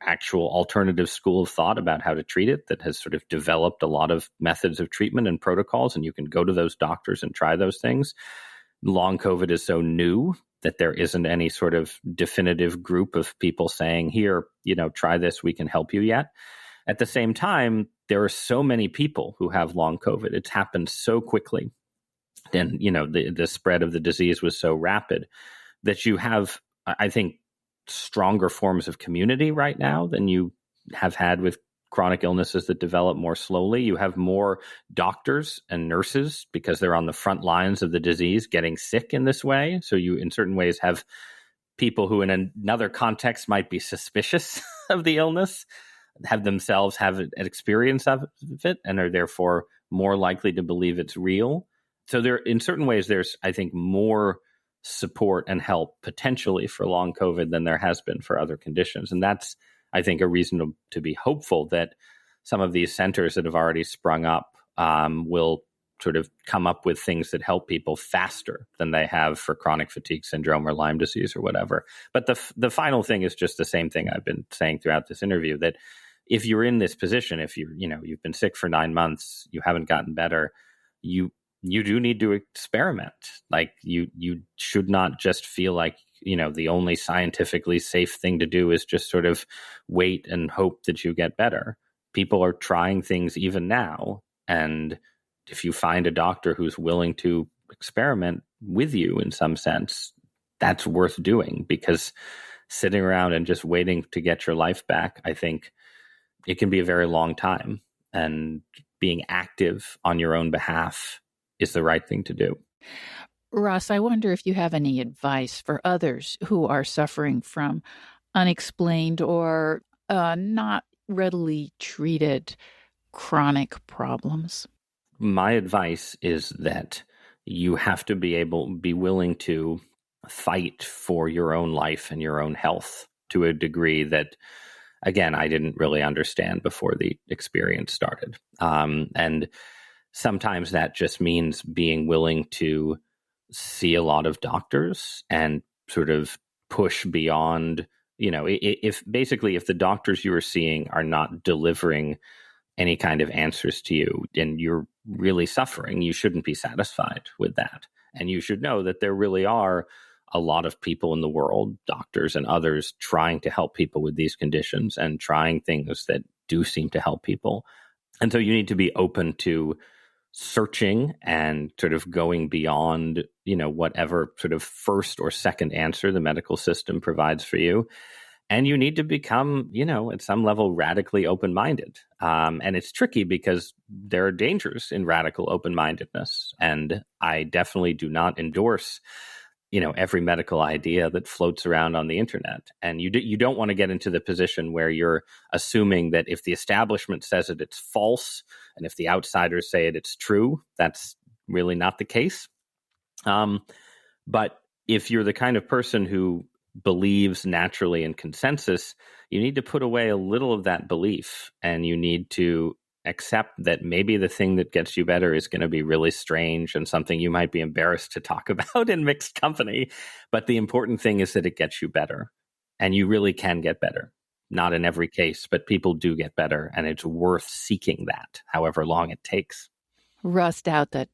Speaker 3: actual alternative school of thought about how to treat it that has sort of developed a lot of methods of treatment and protocols, and you can go to those doctors and try those things. Long COVID is so new that there isn't any sort of definitive group of people saying, here, try this, we can help you yet. At the same time, there are so many people who have long COVID. It's happened so quickly. And, the spread of the disease was so rapid that you have, I think, stronger forms of community right now than you have had with chronic illnesses that develop more slowly. You have more doctors and nurses because they're on the front lines of the disease getting sick in this way. So you, in certain ways, have people who in another context might be suspicious of the illness, have themselves have an experience of it and are therefore more likely to believe it's real. So there, in certain ways, there's, I think, more support and help potentially for long COVID than there has been for other conditions. And that's, I think, a reason to be hopeful that some of these centers that have already sprung up will sort of come up with things that help people faster than they have for chronic fatigue syndrome or Lyme disease or whatever. But the final thing is just the same thing I've been saying throughout this interview, that if you're in this position, if you've been sick for 9 months, you haven't gotten better, you do need to experiment. Like you should not just feel like, the only scientifically safe thing to do is just sort of wait and hope that you get better. People are trying things even now. And if you find a doctor who's willing to experiment with you in some sense, that's worth doing, because sitting around and just waiting to get your life back, I think it can be a very long time. And being active on your own behalf is the right thing to do.
Speaker 2: Ross, I wonder if you have any advice for others who are suffering from unexplained or not readily treated chronic problems.
Speaker 3: My advice is that you have to be willing to fight for your own life and your own health to a degree that, again, I didn't really understand before the experience started. And sometimes that just means being willing to see a lot of doctors and sort of push beyond, if the doctors you are seeing are not delivering any kind of answers to you and you're really suffering, you shouldn't be satisfied with that. And you should know that there really are a lot of people in the world, doctors and others, trying to help people with these conditions and trying things that do seem to help people. And so you need to be open to searching and sort of going beyond, whatever sort of first or second answer the medical system provides for you. And you need to become, at some level, radically open-minded. And it's tricky because there are dangers in radical open-mindedness. And I definitely do not endorse, every medical idea that floats around on the internet. And you don't want to get into the position where you're assuming that if the establishment says it, it's false. And if the outsiders say it, it's true. That's really not the case. But if you're the kind of person who believes naturally in consensus, you need to put away a little of that belief, and you need to accept that maybe the thing that gets you better is going to be really strange and something you might be embarrassed to talk about in mixed company. But the important thing is that it gets you better, and you really can get better. Not in every case, but people do get better, and it's worth seeking that, however long it takes.
Speaker 2: Russ Doutet,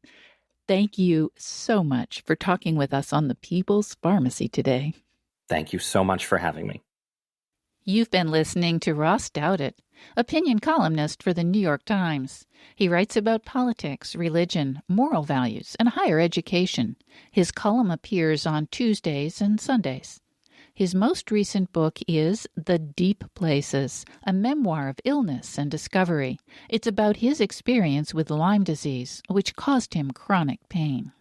Speaker 2: thank you so much for talking with us on the People's Pharmacy today.
Speaker 3: Thank you so much for having me.
Speaker 2: You've been listening to Ross Doutet, opinion columnist for the New York Times. He writes about politics, religion, moral values, and higher education. His column appears on Tuesdays and Sundays. His most recent book is The Deep Places, a memoir of illness and discovery. It's about his experience with Lyme disease, which caused him chronic pain.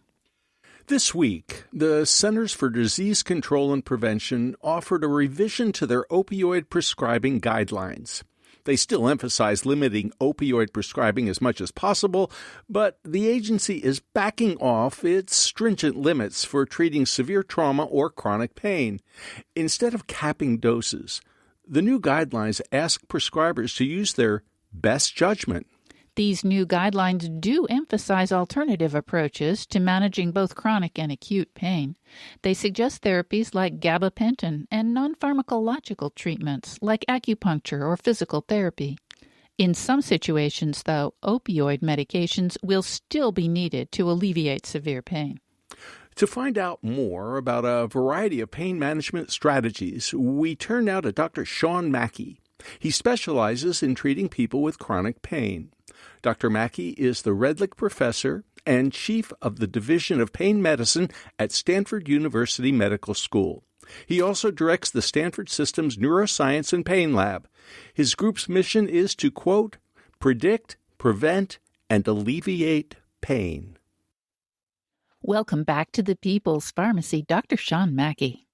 Speaker 1: This week, the Centers for Disease Control and Prevention offered a revision to their opioid prescribing guidelines. They still emphasize limiting opioid prescribing as much as possible, but the agency is backing off its stringent limits for treating severe trauma or chronic pain. Instead of capping doses, the new guidelines ask prescribers to use their best judgment.
Speaker 2: These new guidelines do emphasize alternative approaches to managing both chronic and acute pain. They suggest therapies like gabapentin and non-pharmacological treatments like acupuncture or physical therapy. In some situations, though, opioid medications will still be needed to alleviate severe pain.
Speaker 1: To find out more about a variety of pain management strategies, we turn now to Dr. Sean Mackey. He specializes in treating people with chronic pain. Dr. Mackey is the Redlich Professor and chief of the Division of Pain Medicine at Stanford University Medical School. He also directs the Stanford System's Neuroscience and Pain Lab. His group's mission is to, quote, predict, prevent, and alleviate pain.
Speaker 2: Welcome back to the People's Pharmacy, Dr. Sean Mackey.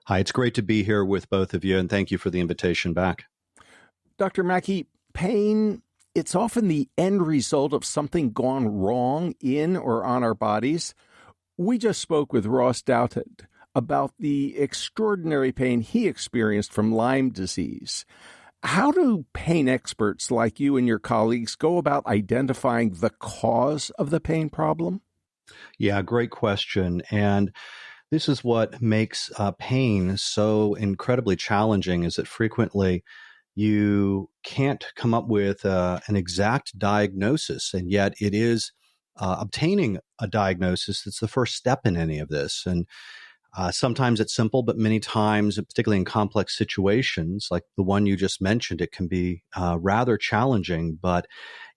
Speaker 4: Hi, it's great to be here with both of you, and thank you for the invitation back.
Speaker 1: Dr. Mackey, pain, it's often the end result of something gone wrong in or on our bodies. We just spoke with Ross Doughted about the extraordinary pain he experienced from Lyme disease. How do pain experts like you and your colleagues go about identifying the cause of the pain problem?
Speaker 4: Yeah, great question. And this is what makes pain so incredibly challenging, is that frequently you can't come up with an exact diagnosis, and yet it is obtaining a diagnosis that's the first step in any of this. And sometimes it's simple, but many times, particularly in complex situations like the one you just mentioned, it can be rather challenging, but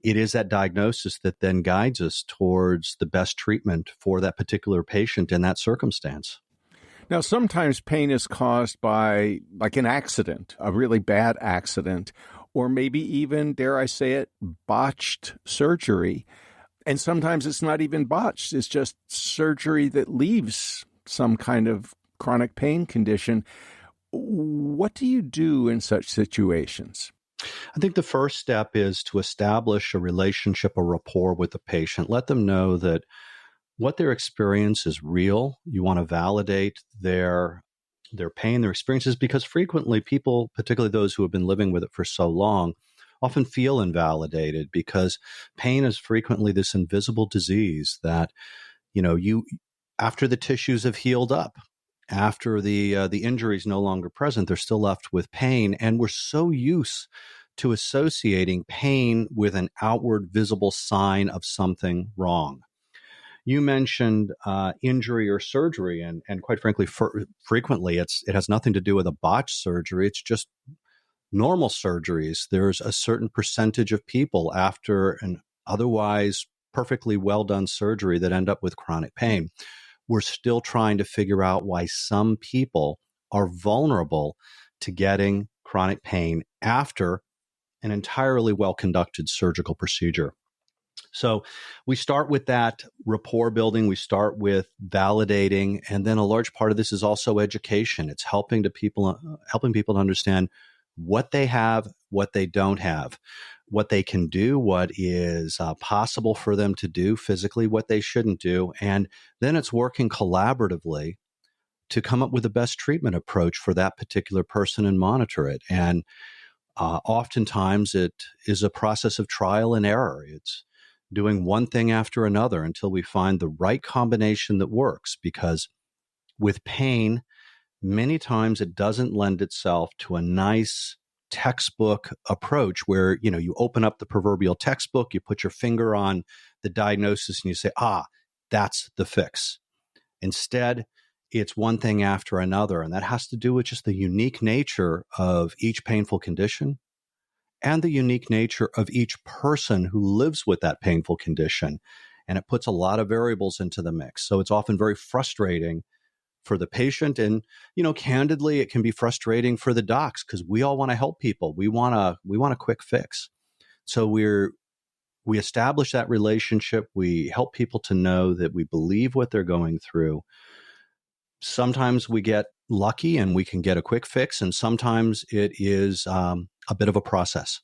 Speaker 4: it is that diagnosis that then guides us towards the best treatment for that particular patient in that circumstance.
Speaker 1: Now, sometimes pain is caused by like an accident, a really bad accident, or maybe even, dare I say it, botched surgery. And sometimes it's not even botched. It's just surgery that leaves some kind of chronic pain condition. What do you do in such situations?
Speaker 4: I think the first step is to establish a relationship, a rapport with the patient. Let them know that what their experience is real. You want to validate their pain, their experiences, because frequently people, particularly those who have been living with it for so long, often feel invalidated because pain is frequently this invisible disease that, you after the tissues have healed up, after the injury is no longer present, they're still left with pain. And we're so used to associating pain with an outward visible sign of something wrong. You mentioned injury or surgery, and quite frankly, frequently it has nothing to do with a botched surgery. It's just normal surgeries. There's a certain percentage of people after an otherwise perfectly well done surgery that end up with chronic pain. We're still trying to figure out why some people are vulnerable to getting chronic pain after an entirely well-conducted surgical procedure. So we start with that rapport building. We start with validating. And then a large part of this is also education. It's helping people to understand what they have, what they don't have, what they can do, what is possible for them to do physically, what they shouldn't do. And then it's working collaboratively to come up with the best treatment approach for that particular person and monitor it. And oftentimes it is a process of trial and error. It's doing one thing after another until we find the right combination that works. Because with pain, many times it doesn't lend itself to a nice textbook approach where, you open up the proverbial textbook, you put your finger on the diagnosis and you say, that's the fix. Instead, it's one thing after another. And that has to do with just the unique nature of each painful condition and the unique nature of each person who lives with that painful condition. And it puts a lot of variables into the mix. So it's often very frustrating for the patient. And, candidly, it can be frustrating for the docs because we all want to help people. We want a quick fix. So we establish that relationship. We help people to know that we believe what they're going through. Sometimes we get lucky and we can get a quick fix, and sometimes it is a bit of a process.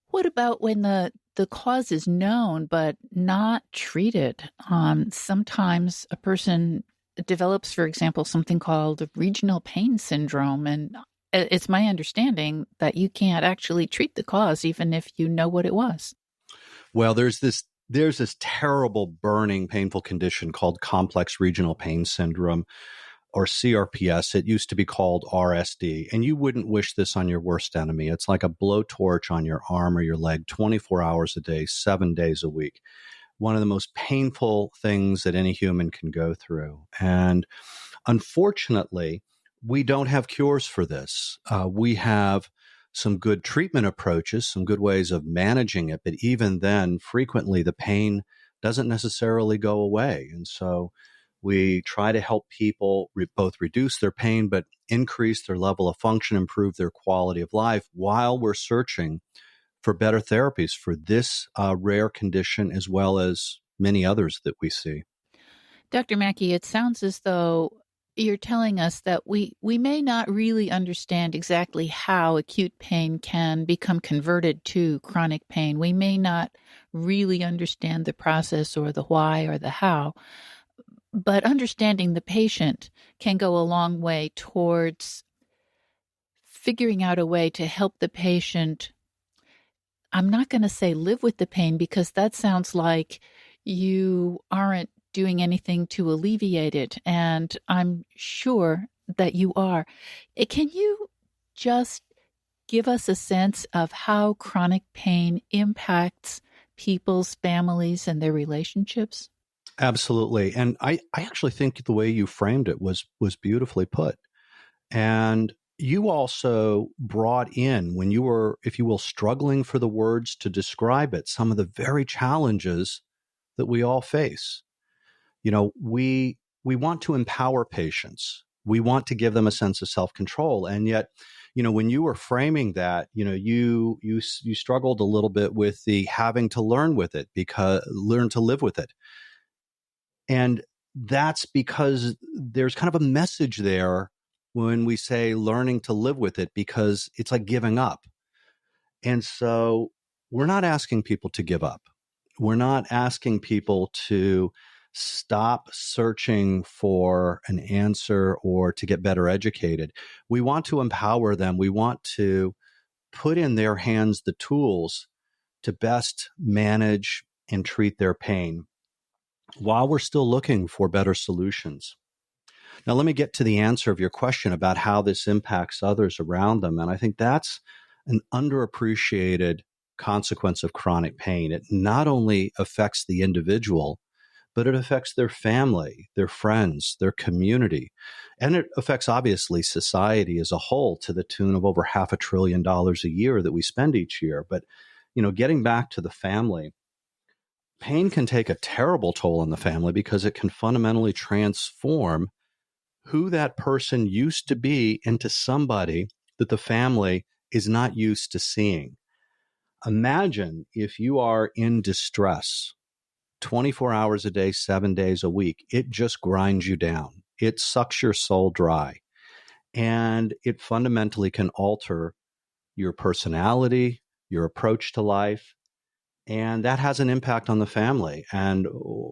Speaker 2: What about when the cause is known but not treated? Sometimes a person develops, for example, something called regional pain syndrome, and it's my understanding that you can't actually treat the cause even if you know what it was.
Speaker 4: Well, there's this terrible burning painful condition called complex regional pain syndrome, or CRPS. It used to be called RSD. And you wouldn't wish this on your worst enemy. It's like a blowtorch on your arm or your leg 24 hours a day, 7 days a week. One of the most painful things that any human can go through. And unfortunately, we don't have cures for this. We have some good treatment approaches, some good ways of managing it. But even then, frequently the pain doesn't necessarily go away. And so we try to help people both reduce their pain, but increase their level of function, improve their quality of life while we're searching for better therapies for this rare condition as well as many others that we see.
Speaker 2: Dr. Mackey, it sounds as though you're telling us that we may not really understand exactly how acute pain can become converted to chronic pain. We may not really understand the process or the why or the how, but understanding the patient can go a long way towards figuring out a way to help the patient. I'm not going to say live with the pain, because that sounds like you aren't doing anything to alleviate it, and I'm sure that you are. Can you just give us a sense of how chronic pain impacts people's families and their relationships?
Speaker 4: Absolutely. And I actually think the way you framed it was beautifully put. And you also brought in, when you were, if you will, struggling for the words to describe it, some of the very challenges that we all face. You know, we want to empower patients. We want to give them a sense of self-control. And yet, you know, when you were framing that, you know, you struggled a little bit with the having to learn to live with it. And that's because there's kind of a message there when we say learning to live with it, because it's like giving up. And so we're not asking people to give up. We're not asking people to stop searching for an answer or to get better educated. We want to empower them. We want to put in their hands the tools to best manage and treat their pain while we're still looking for better solutions. Now, let me get to the answer of your question about how this impacts others around them. And I think that's an underappreciated consequence of chronic pain. It not only affects the individual, but it affects their family, their friends, their community. And it affects, obviously, society as a whole to the tune of over $500 billion a year that we spend each year. But, you know, getting back to the family, pain can take a terrible toll on the family because it can fundamentally transform who that person used to be into somebody that the family is not used to seeing. Imagine if you are in distress 24 hours a day, 7 days a week. It just grinds you down. It sucks your soul dry. And it fundamentally can alter your personality, your approach to life. And that has an impact on the family. And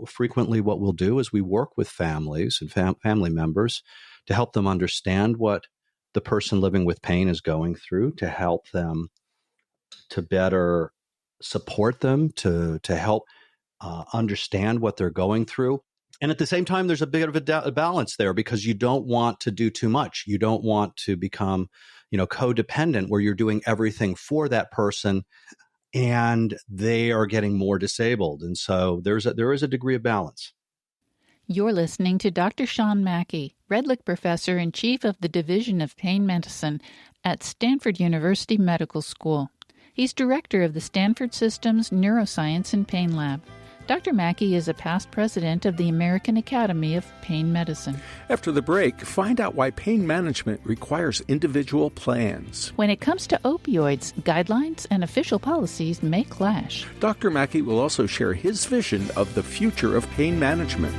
Speaker 4: frequently what we'll do is we work with families and family members to help them understand what the person living with pain is going through, to help them to better support them, to help understand what they're going through. And at the same time, there's a bit of a balance there, because you don't want to do too much. You don't want to become, you know, codependent, where you're doing everything for that person and they are getting more disabled. And so there is a degree of balance.
Speaker 2: You're listening to Dr. Sean Mackey, Redlich Professor and Chief of the Division of Pain Medicine at Stanford University Medical School. He's Director of the Stanford System's Neuroscience and Pain Lab. Dr. Mackey is a past president of the American Academy of Pain Medicine.
Speaker 1: After the break, find out why pain management requires individual plans.
Speaker 2: When it comes to opioids, guidelines and official policies may clash.
Speaker 1: Dr. Mackey will also share his vision of the future of pain management.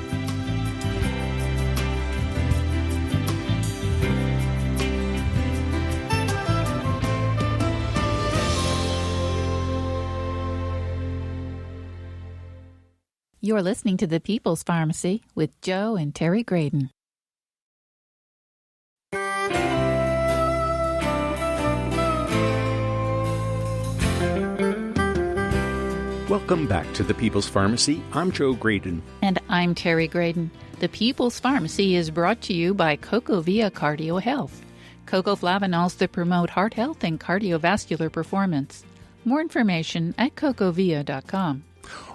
Speaker 2: You're listening to The People's Pharmacy with Joe and Terry Graydon.
Speaker 1: Welcome back to The People's Pharmacy. I'm Joe Graydon.
Speaker 2: And I'm Terry Graydon. The People's Pharmacy is brought to you by CocoVia Cardio Health. Cocoflavanols that promote heart health and cardiovascular performance. More information at cocovia.com.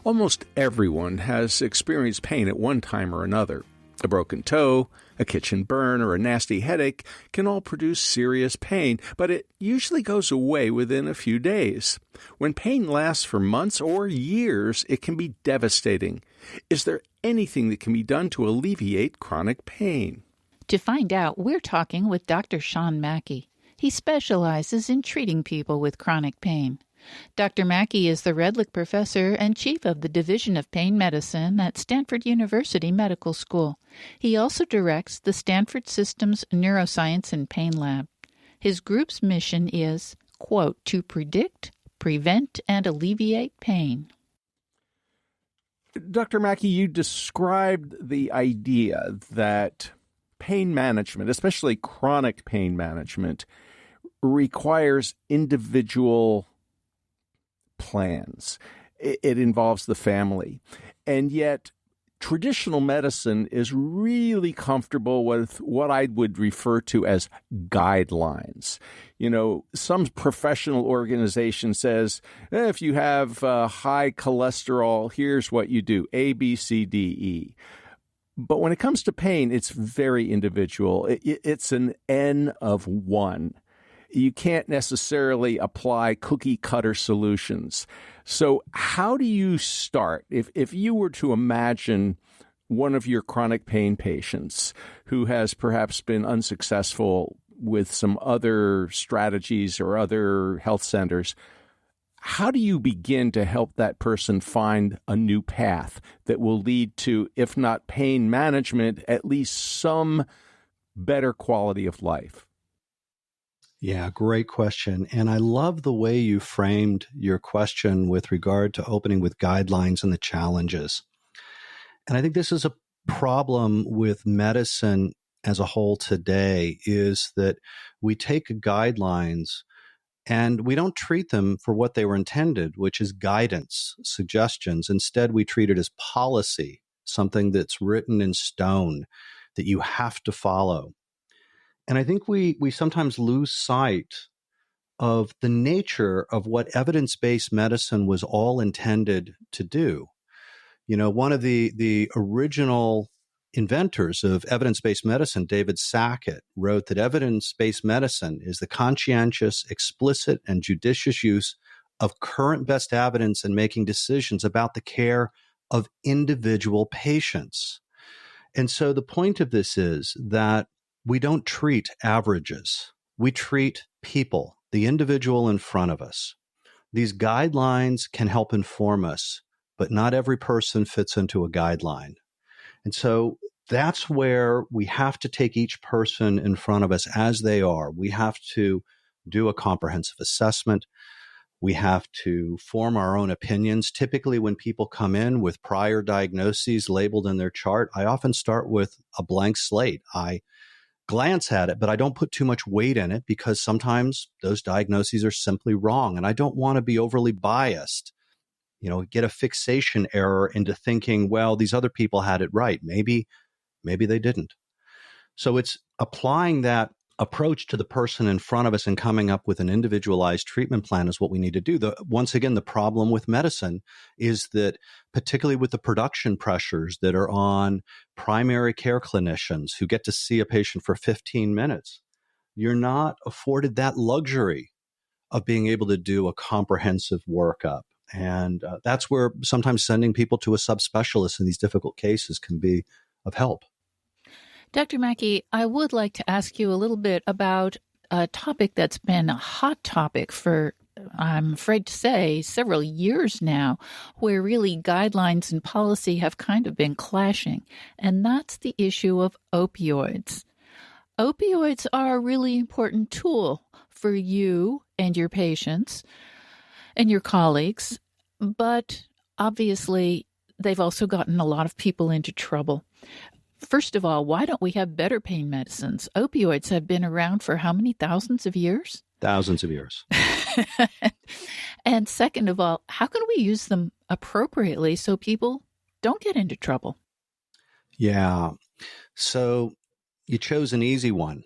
Speaker 1: Almost everyone has experienced pain at one time or another. A broken toe, a kitchen burn, or a nasty headache can all produce serious pain, but it usually goes away within a few days. When pain lasts for months or years, it can be devastating. Is there anything that can be done to alleviate chronic pain?
Speaker 2: To find out, we're talking with Dr. Sean Mackey. He specializes in treating people with chronic pain. Dr. Mackey is the Redlich Professor and Chief of the Division of Pain Medicine at Stanford University Medical School. He also directs the Stanford Systems Neuroscience and Pain Lab. His group's mission is, quote, to predict, prevent, and alleviate pain.
Speaker 1: Dr. Mackey, you described the idea that pain management, especially chronic pain management, requires individual plans. It involves the family. And yet, traditional medicine is really comfortable with what I would refer to as guidelines. You know, some professional organization says, if you have high cholesterol, here's what you do, A, B, C, D, E. But when it comes to pain, it's very individual. It's an N of one. You can't necessarily apply cookie-cutter solutions. So how do you start? If you were to imagine one of your chronic pain patients who has perhaps been unsuccessful with some other strategies or other health centers, how do you begin to help that person find a new path that will lead to, if not pain management, at least some better quality of life?
Speaker 4: Yeah, great question. And I love the way you framed your question with regard to opening with guidelines and the challenges. And I think this is a problem with medicine as a whole today, is that we take guidelines and we don't treat them for what they were intended, which is guidance, suggestions. Instead, we treat it as policy, something that's written in stone that you have to follow. And I think we sometimes lose sight of the nature of what evidence-based medicine was all intended to do. You know, one of the original inventors of evidence-based medicine, David Sackett, wrote that evidence-based medicine is the conscientious, explicit, and judicious use of current best evidence in making decisions about the care of individual patients. And so the point of this is that we don't treat averages. We treat people, the individual in front of us. These guidelines can help inform us, but not every person fits into a guideline. And so that's where we have to take each person in front of us as they are. We have to do a comprehensive assessment. We have to form our own opinions. Typically, when people come in with prior diagnoses labeled in their chart, I often start with a blank slate. I glance at it, but I don't put too much weight in it because sometimes those diagnoses are simply wrong. And I don't want to be overly biased, get a fixation error into thinking, well, these other people had it right. Maybe they didn't. So it's applying that approach to the person in front of us and coming up with an individualized treatment plan is what we need to do. Once again, the problem with medicine is that, particularly with the production pressures that are on primary care clinicians who get to see a patient for 15 minutes, you're not afforded that luxury of being able to do a comprehensive workup. And that's where sometimes sending people to a subspecialist in these difficult cases can be of help.
Speaker 2: Dr. Mackey, I would like to ask you a little bit about a topic that's been a hot topic for, I'm afraid to say, several years now, where really guidelines and policy have kind of been clashing, and that's the issue of opioids. Opioids are a really important tool for you and your patients and your colleagues, but obviously they've also gotten a lot of people into trouble. First of all, why don't we have better pain medicines? Opioids have been around for how many thousands of years?
Speaker 4: Thousands of years.
Speaker 2: And second of all, how can we use them appropriately so people don't get into trouble?
Speaker 4: Yeah. So you chose an easy one.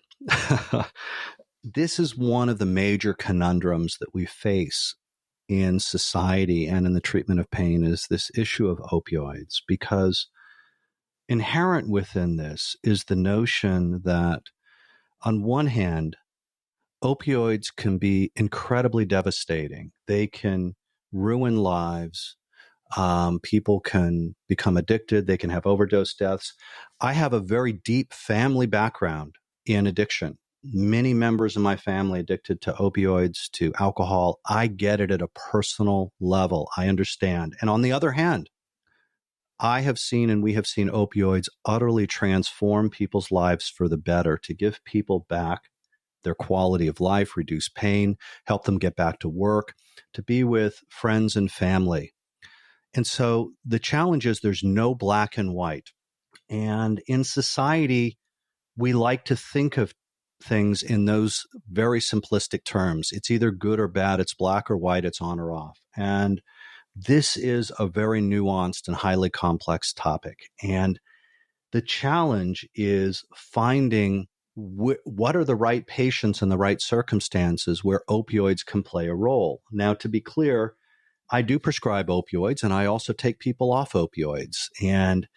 Speaker 4: This is one of the major conundrums that we face in society and in the treatment of pain, is this issue of opioids, because inherent within this is the notion that, on one hand, opioids can be incredibly devastating. They can ruin lives. People can become addicted. They can have overdose deaths. I have a very deep family background in addiction. Many members of my family addicted to opioids, to alcohol. I get it at a personal level. I understand. And on the other hand, I have seen and we have seen opioids utterly transform people's lives for the better, to give people back their quality of life, reduce pain, help them get back to work, to be with friends and family. And so the challenge is there's no black and white. And in society, we like to think of things in those very simplistic terms. It's either good or bad, it's black or white, it's on or off. And this is a very nuanced and highly complex topic. And the challenge is finding what are the right patients and the right circumstances where opioids can play a role. Now, to be clear, I do prescribe opioids, and I also take people off opioids. And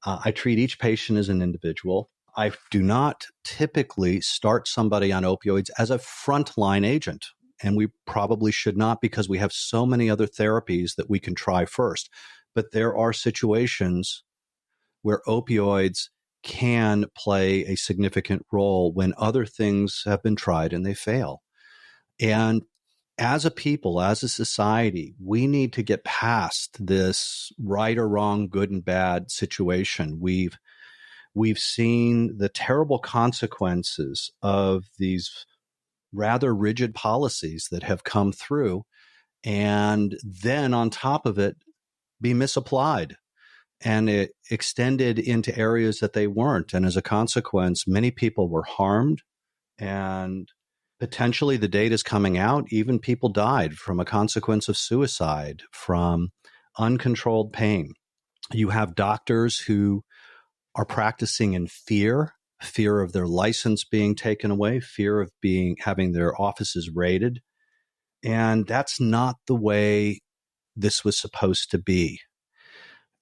Speaker 4: I treat each patient as an individual. I do not typically start somebody on opioids as a frontline agent. And we probably should not, because we have so many other therapies that we can try first. But there are situations where opioids can play a significant role when other things have been tried and they fail. And as a people, as a society, we need to get past this right or wrong, good and bad situation. We've seen the terrible consequences of these rather rigid policies that have come through, and then on top of it, be misapplied. And it extended into areas that they weren't. And as a consequence, many people were harmed, and potentially the data is coming out, even people died from a consequence of suicide, from uncontrolled pain. You have doctors who are practicing in fear of their license being taken away, fear of having their offices raided. And that's not the way this was supposed to be.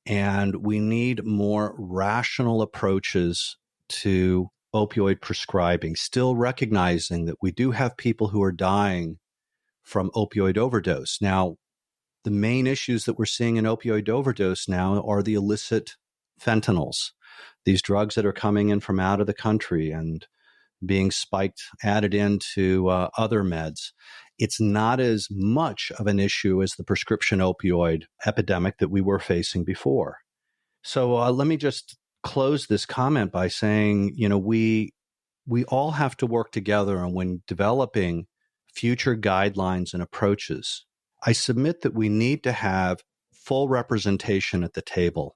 Speaker 4: And we need more rational approaches to opioid prescribing, still recognizing that we do have people who are dying from opioid overdose. Now, the main issues that we're seeing in opioid overdose now are the illicit fentanyls, these drugs that are coming in from out of the country and being added into other meds. It's not as much of an issue as the prescription opioid epidemic that we were facing before. So let me just close this comment by saying, we all have to work together, and when developing future guidelines and approaches, I submit that we need to have full representation at the table.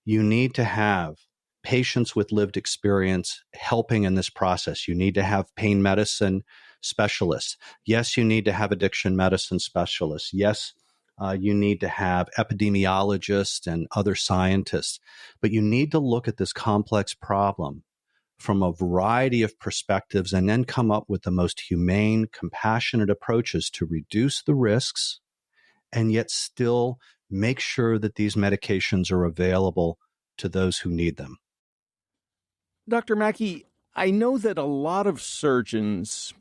Speaker 4: You need to have patients with lived experience helping in this process. You need to have pain medicine specialists. Yes, you need to have addiction medicine specialists. Yes, you need to have epidemiologists and other scientists. But you need to look at this complex problem from a variety of perspectives and then come up with the most humane, compassionate approaches to reduce the risks and yet still make sure that these medications are available to those who need them.
Speaker 1: Dr. Mackey, I know that a lot of surgeons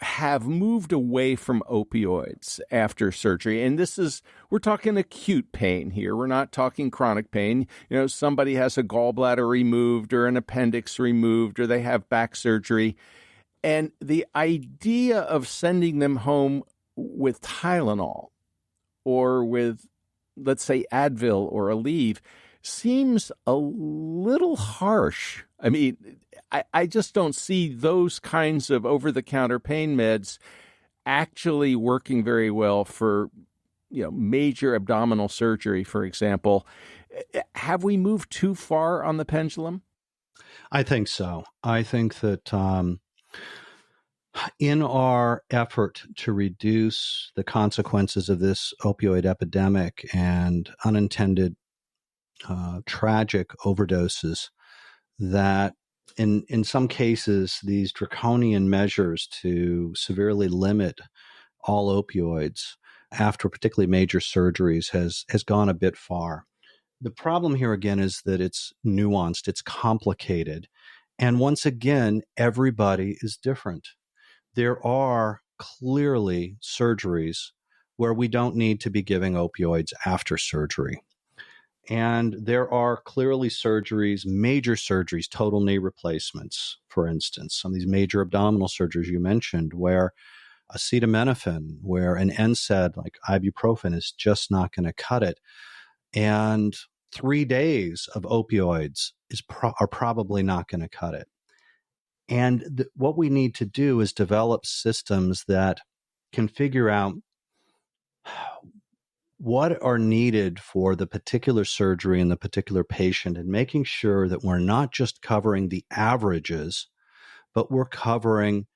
Speaker 1: have moved away from opioids after surgery. And we're talking acute pain here. We're not talking chronic pain. Somebody has a gallbladder removed or an appendix removed, or they have back surgery. And the idea of sending them home with Tylenol or with, let's say, Advil or Aleve seems a little harsh. I mean, I just don't see those kinds of over-the-counter pain meds actually working very well for, major abdominal surgery, for example. Have we moved too far on the pendulum?
Speaker 4: I think so. I think that in our effort to reduce the consequences of this opioid epidemic and unintended tragic overdoses, that in some cases, these draconian measures to severely limit all opioids after particularly major surgeries has gone a bit far. The problem here again is that it's nuanced, it's complicated. And once again, everybody is different. There are clearly surgeries where we don't need to be giving opioids after surgery. And there are clearly surgeries, major surgeries, total knee replacements, for instance, some of these major abdominal surgeries you mentioned, where acetaminophen, where an NSAID like ibuprofen is just not going to cut it. And 3 days of opioids are probably not going to cut it. And what we need to do is develop systems that can figure out what are needed for the particular surgery and the particular patient, and making sure that we're not just covering the averages, but we're covering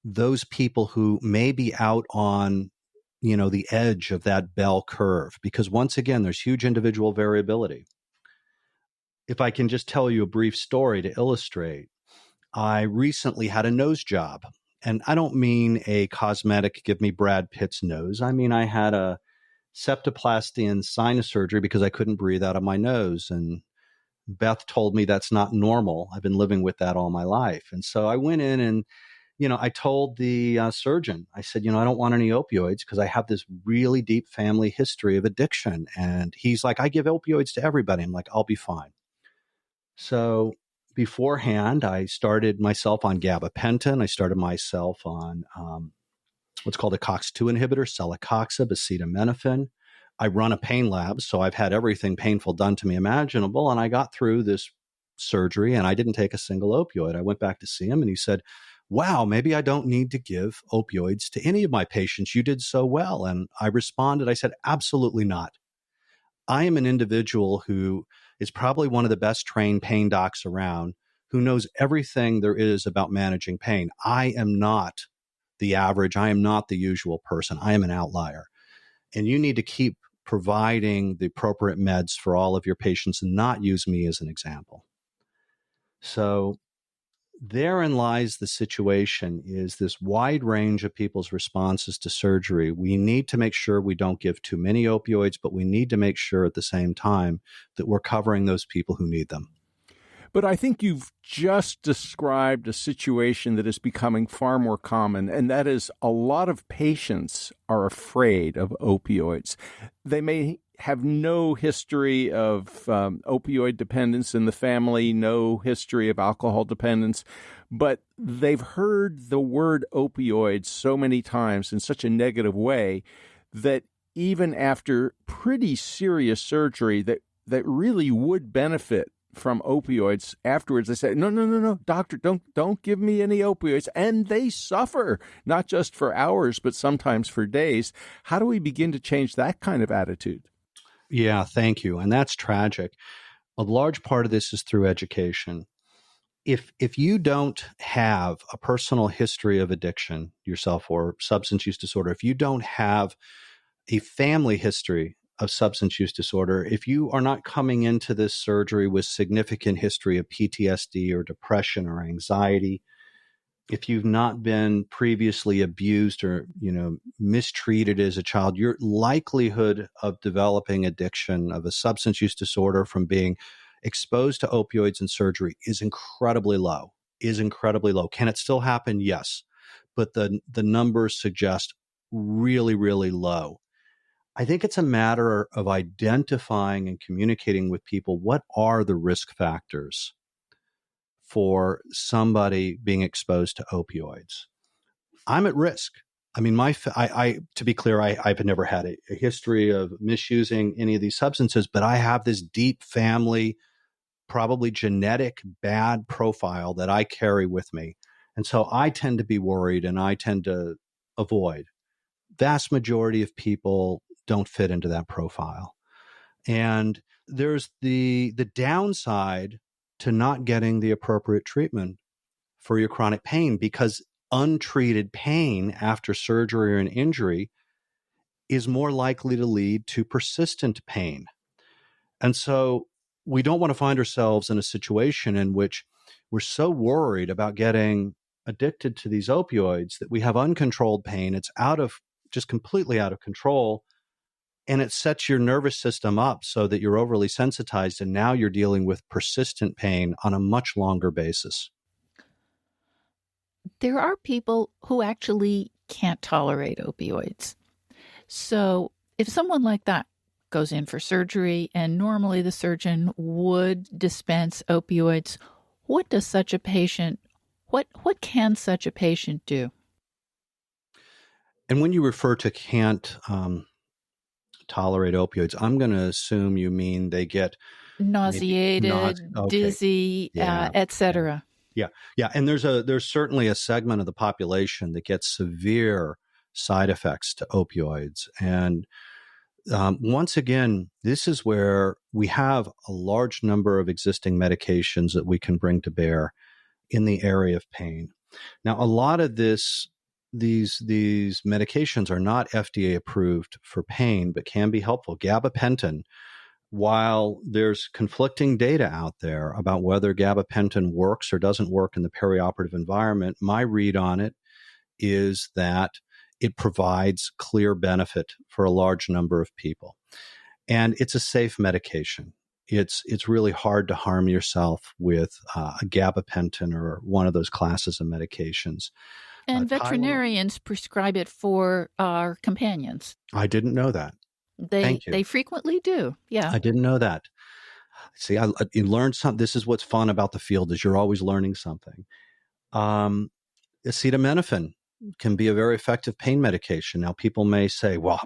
Speaker 4: those people who may be out on, the edge of that bell curve. Because once again, there's huge individual variability. If I can just tell you a brief story to illustrate, I recently had a nose job. And I don't mean a cosmetic, give me Brad Pitt's nose. I mean, I had a septoplasty and sinus surgery because I couldn't breathe out of my nose. And Beth told me that's not normal. I've been living with that all my life. And so I went in and, I told the surgeon, I said, I don't want any opioids because I have this really deep family history of addiction. And he's like, I give opioids to everybody. I'm like, I'll be fine. So beforehand, I started myself on gabapentin. I started myself on what's called a COX-2 inhibitor, celecoxib, acetaminophen. I run a pain lab, so I've had everything painful done to me imaginable, and I got through this surgery, and I didn't take a single opioid. I went back to see him, and he said, wow, maybe I don't need to give opioids to any of my patients. You did so well. And I responded, I said, absolutely not. I am an individual who is probably one of the best trained pain docs around, who knows everything there is about managing pain. I am not the average. I am not the usual person. I am an outlier. And you need to keep providing the appropriate meds for all of your patients and not use me as an example. So therein lies the situation, is this wide range of people's responses to surgery. We need to make sure we don't give too many opioids, but we need to make sure at the same time that we're covering those people who need them.
Speaker 1: But I think you've just described a situation that is becoming far more common, and that is a lot of patients are afraid of opioids. They may have no history of opioid dependence in the family, no history of alcohol dependence, but they've heard the word opioids so many times in such a negative way that even after pretty serious surgery that really would benefit from opioids afterwards, they say, no, doctor, don't give me any opioids. And they suffer, not just for hours, but sometimes for days. How do we begin to change that kind of attitude?
Speaker 4: Yeah, thank you. And that's tragic. A large part of this is through education. If you don't have a personal history of addiction yourself or substance use disorder, if you don't have a family history of substance use disorder, if you are not coming into this surgery with significant history of PTSD or depression or anxiety, if you've not been previously abused or, mistreated as a child, your likelihood of developing addiction of a substance use disorder from being exposed to opioids and surgery is incredibly low. Can it still happen? Yes. But the numbers suggest really, really low. I think it's a matter of identifying and communicating with people what are the risk factors for somebody being exposed to opioids. I'm at risk. I mean, to be clear, I've never had a history of misusing any of these substances, but I have this deep family, probably genetic bad profile that I carry with me. And so I tend to be worried and I tend to avoid. Vast majority of people don't fit into that profile. And there's the downside to not getting the appropriate treatment for your chronic pain, because untreated pain after surgery or an injury is more likely to lead to persistent pain. And so we don't want to find ourselves in a situation in which we're so worried about getting addicted to these opioids that we have uncontrolled pain. It's just completely out of control. and it sets your nervous system up so that you're overly sensitized, and now you're dealing with persistent pain on a much longer basis.
Speaker 2: There are people who actually can't tolerate opioids. So if someone like that goes in for surgery and normally the surgeon would dispense opioids, what can such a patient do?
Speaker 4: And when you refer to can't tolerate opioids, I'm going to assume you mean they get
Speaker 2: Nauseated, dizzy, etc.
Speaker 4: Yeah. And there's certainly a segment of the population that gets severe side effects to opioids. And once again, this is where we have a large number of existing medications that we can bring to bear in the area of pain. Now, a lot of these medications are not FDA approved for pain, but can be helpful. Gabapentin, while there's conflicting data out there about whether gabapentin works or doesn't work in the perioperative environment, my read on it is that it provides clear benefit for a large number of people. And it's a safe medication. It's really hard to harm yourself with a gabapentin or one of those classes of medications.
Speaker 2: And veterinarians prescribe it for our companions.
Speaker 4: I didn't know that. Thank you.
Speaker 2: They frequently do. Yeah.
Speaker 4: I didn't know that. See, you learned something. This is what's fun about the field, is you're always learning something. Acetaminophen can be a very effective pain medication. Now, people may say, well,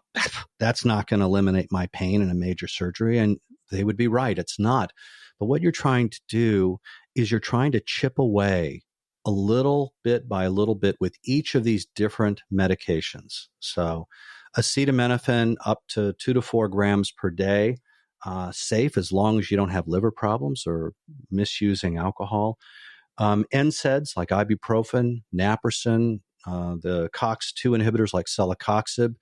Speaker 4: that's not going to eliminate my pain in a major surgery. And they would be right. It's not. But what you're trying to do is you're trying to chip away a little bit by a little bit with each of these different medications. So acetaminophen up to 2 to 4 grams per day, safe as long as you don't have liver problems or misusing alcohol. NSAIDs like ibuprofen, naproxen, the COX-2 inhibitors like celecoxib.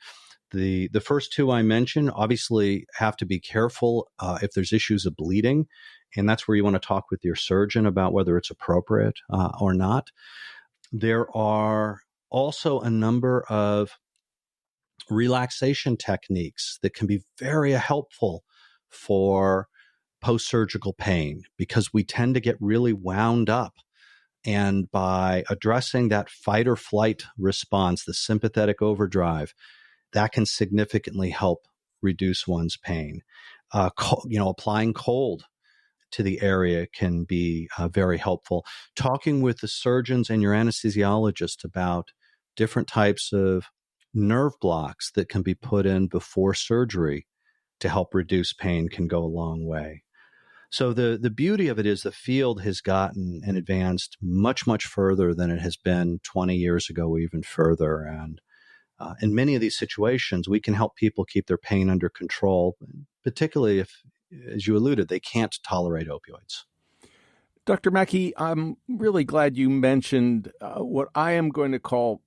Speaker 4: The first two I mentioned obviously have to be careful if there's issues of bleeding, and that's where you want to talk with your surgeon about whether it's appropriate or not. There are also a number of relaxation techniques that can be very helpful for post-surgical pain, because we tend to get really wound up. And by addressing that fight or flight response, the sympathetic overdrive, that can significantly help reduce one's pain. Applying cold to the area can be very helpful. Talking with the surgeons and your anesthesiologist about different types of nerve blocks that can be put in before surgery to help reduce pain can go a long way. So the beauty of it is the field has gotten and advanced much, much further than it has been 20 years ago, even further. And in many of these situations, we can help people keep their pain under control, particularly if, as you alluded, they can't tolerate opioids.
Speaker 1: Dr. Mackey, I'm really glad you mentioned what I am going to call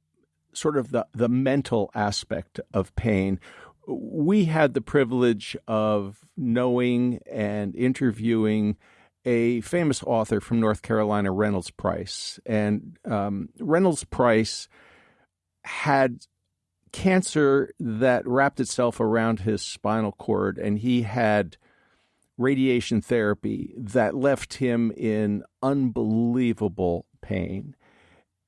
Speaker 1: sort of the mental aspect of pain. We had the privilege of knowing and interviewing a famous author from North Carolina, Reynolds Price. And Reynolds Price had cancer that wrapped itself around his spinal cord, and he had radiation therapy that left him in unbelievable pain.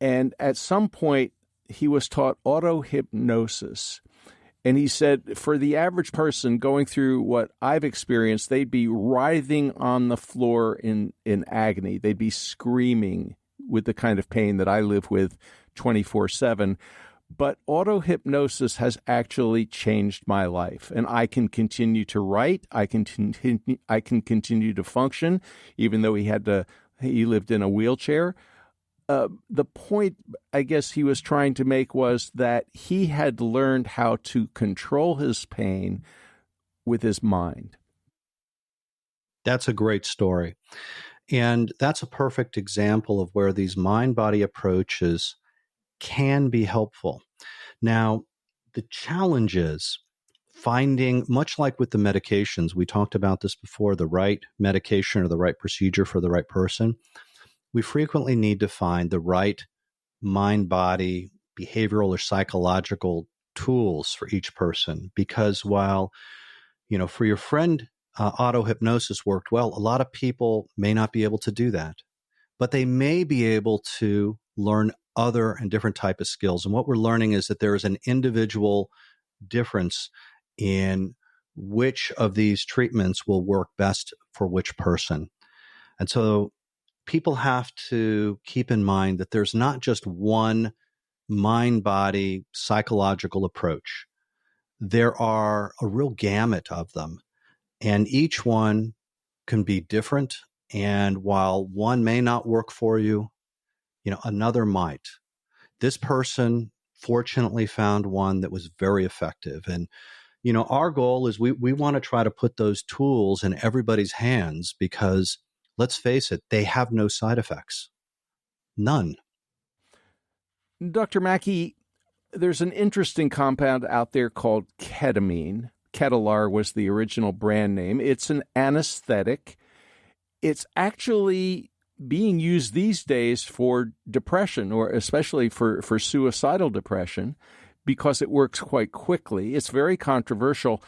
Speaker 1: And at some point, he was taught auto-hypnosis. And he said, for the average person going through what I've experienced, they'd be writhing on the floor in agony. They'd be screaming with the kind of pain that I live with 24/7. But auto-hypnosis has actually changed my life. And I can continue to write. I can continue to function, even though he lived in a wheelchair. The point, I guess, he was trying to make was that he had learned how to control his pain with his mind.
Speaker 4: That's a great story. And that's a perfect example of where these mind-body approaches can be helpful. Now, the challenge is finding, much like with the medications, we talked about this before, the right medication or the right procedure for the right person. We frequently need to find the right mind-body behavioral or psychological tools for each person, because while, for your friend, auto-hypnosis worked well, a lot of people may not be able to do that, but they may be able to learn other and different type of skills. And what we're learning is that there is an individual difference in which of these treatments will work best for which person. And so people have to keep in mind that there's not just one mind-body psychological approach. There are a real gamut of them, and each one can be different. And while one may not work for you, another might. This person fortunately found one that was very effective. And, our goal is we want to try to put those tools in everybody's hands because, let's face it, they have no side effects. None.
Speaker 1: Dr. Mackey, there's an interesting compound out there called ketamine. Ketalar was the original brand name. It's an anesthetic. It's actually being used these days for depression, or especially for suicidal depression, because it works quite quickly. It's very controversial.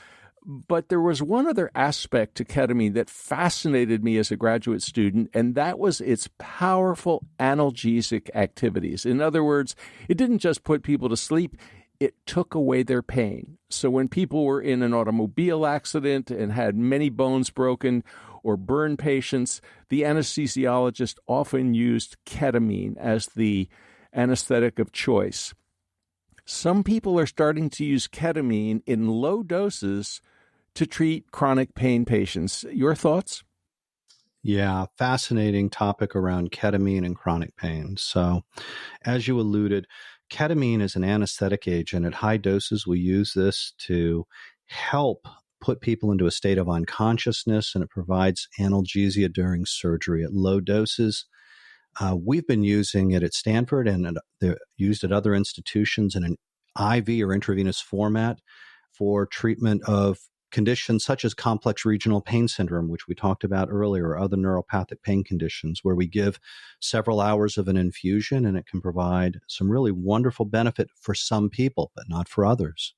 Speaker 1: But there was one other aspect to ketamine that fascinated me as a graduate student, and that was its powerful analgesic activities. In other words, it didn't just put people to sleep, it took away their pain. So when people were in an automobile accident and had many bones broken, or burn patients, the anesthesiologist often used ketamine as the anesthetic of choice. Some people are starting to use ketamine in low doses to treat chronic pain patients. Your thoughts?
Speaker 4: Yeah, fascinating topic around ketamine and chronic pain. So, as you alluded, ketamine is an anesthetic agent. At high doses, we use this to help put people into a state of unconsciousness, and it provides analgesia during surgery. At low doses, we've been using it at Stanford, and they're used at other institutions in an IV or intravenous format for treatment of conditions such as complex regional pain syndrome, which we talked about earlier, or other neuropathic pain conditions, where we give several hours of an infusion, and it can provide some really wonderful benefit for some people, but not for others.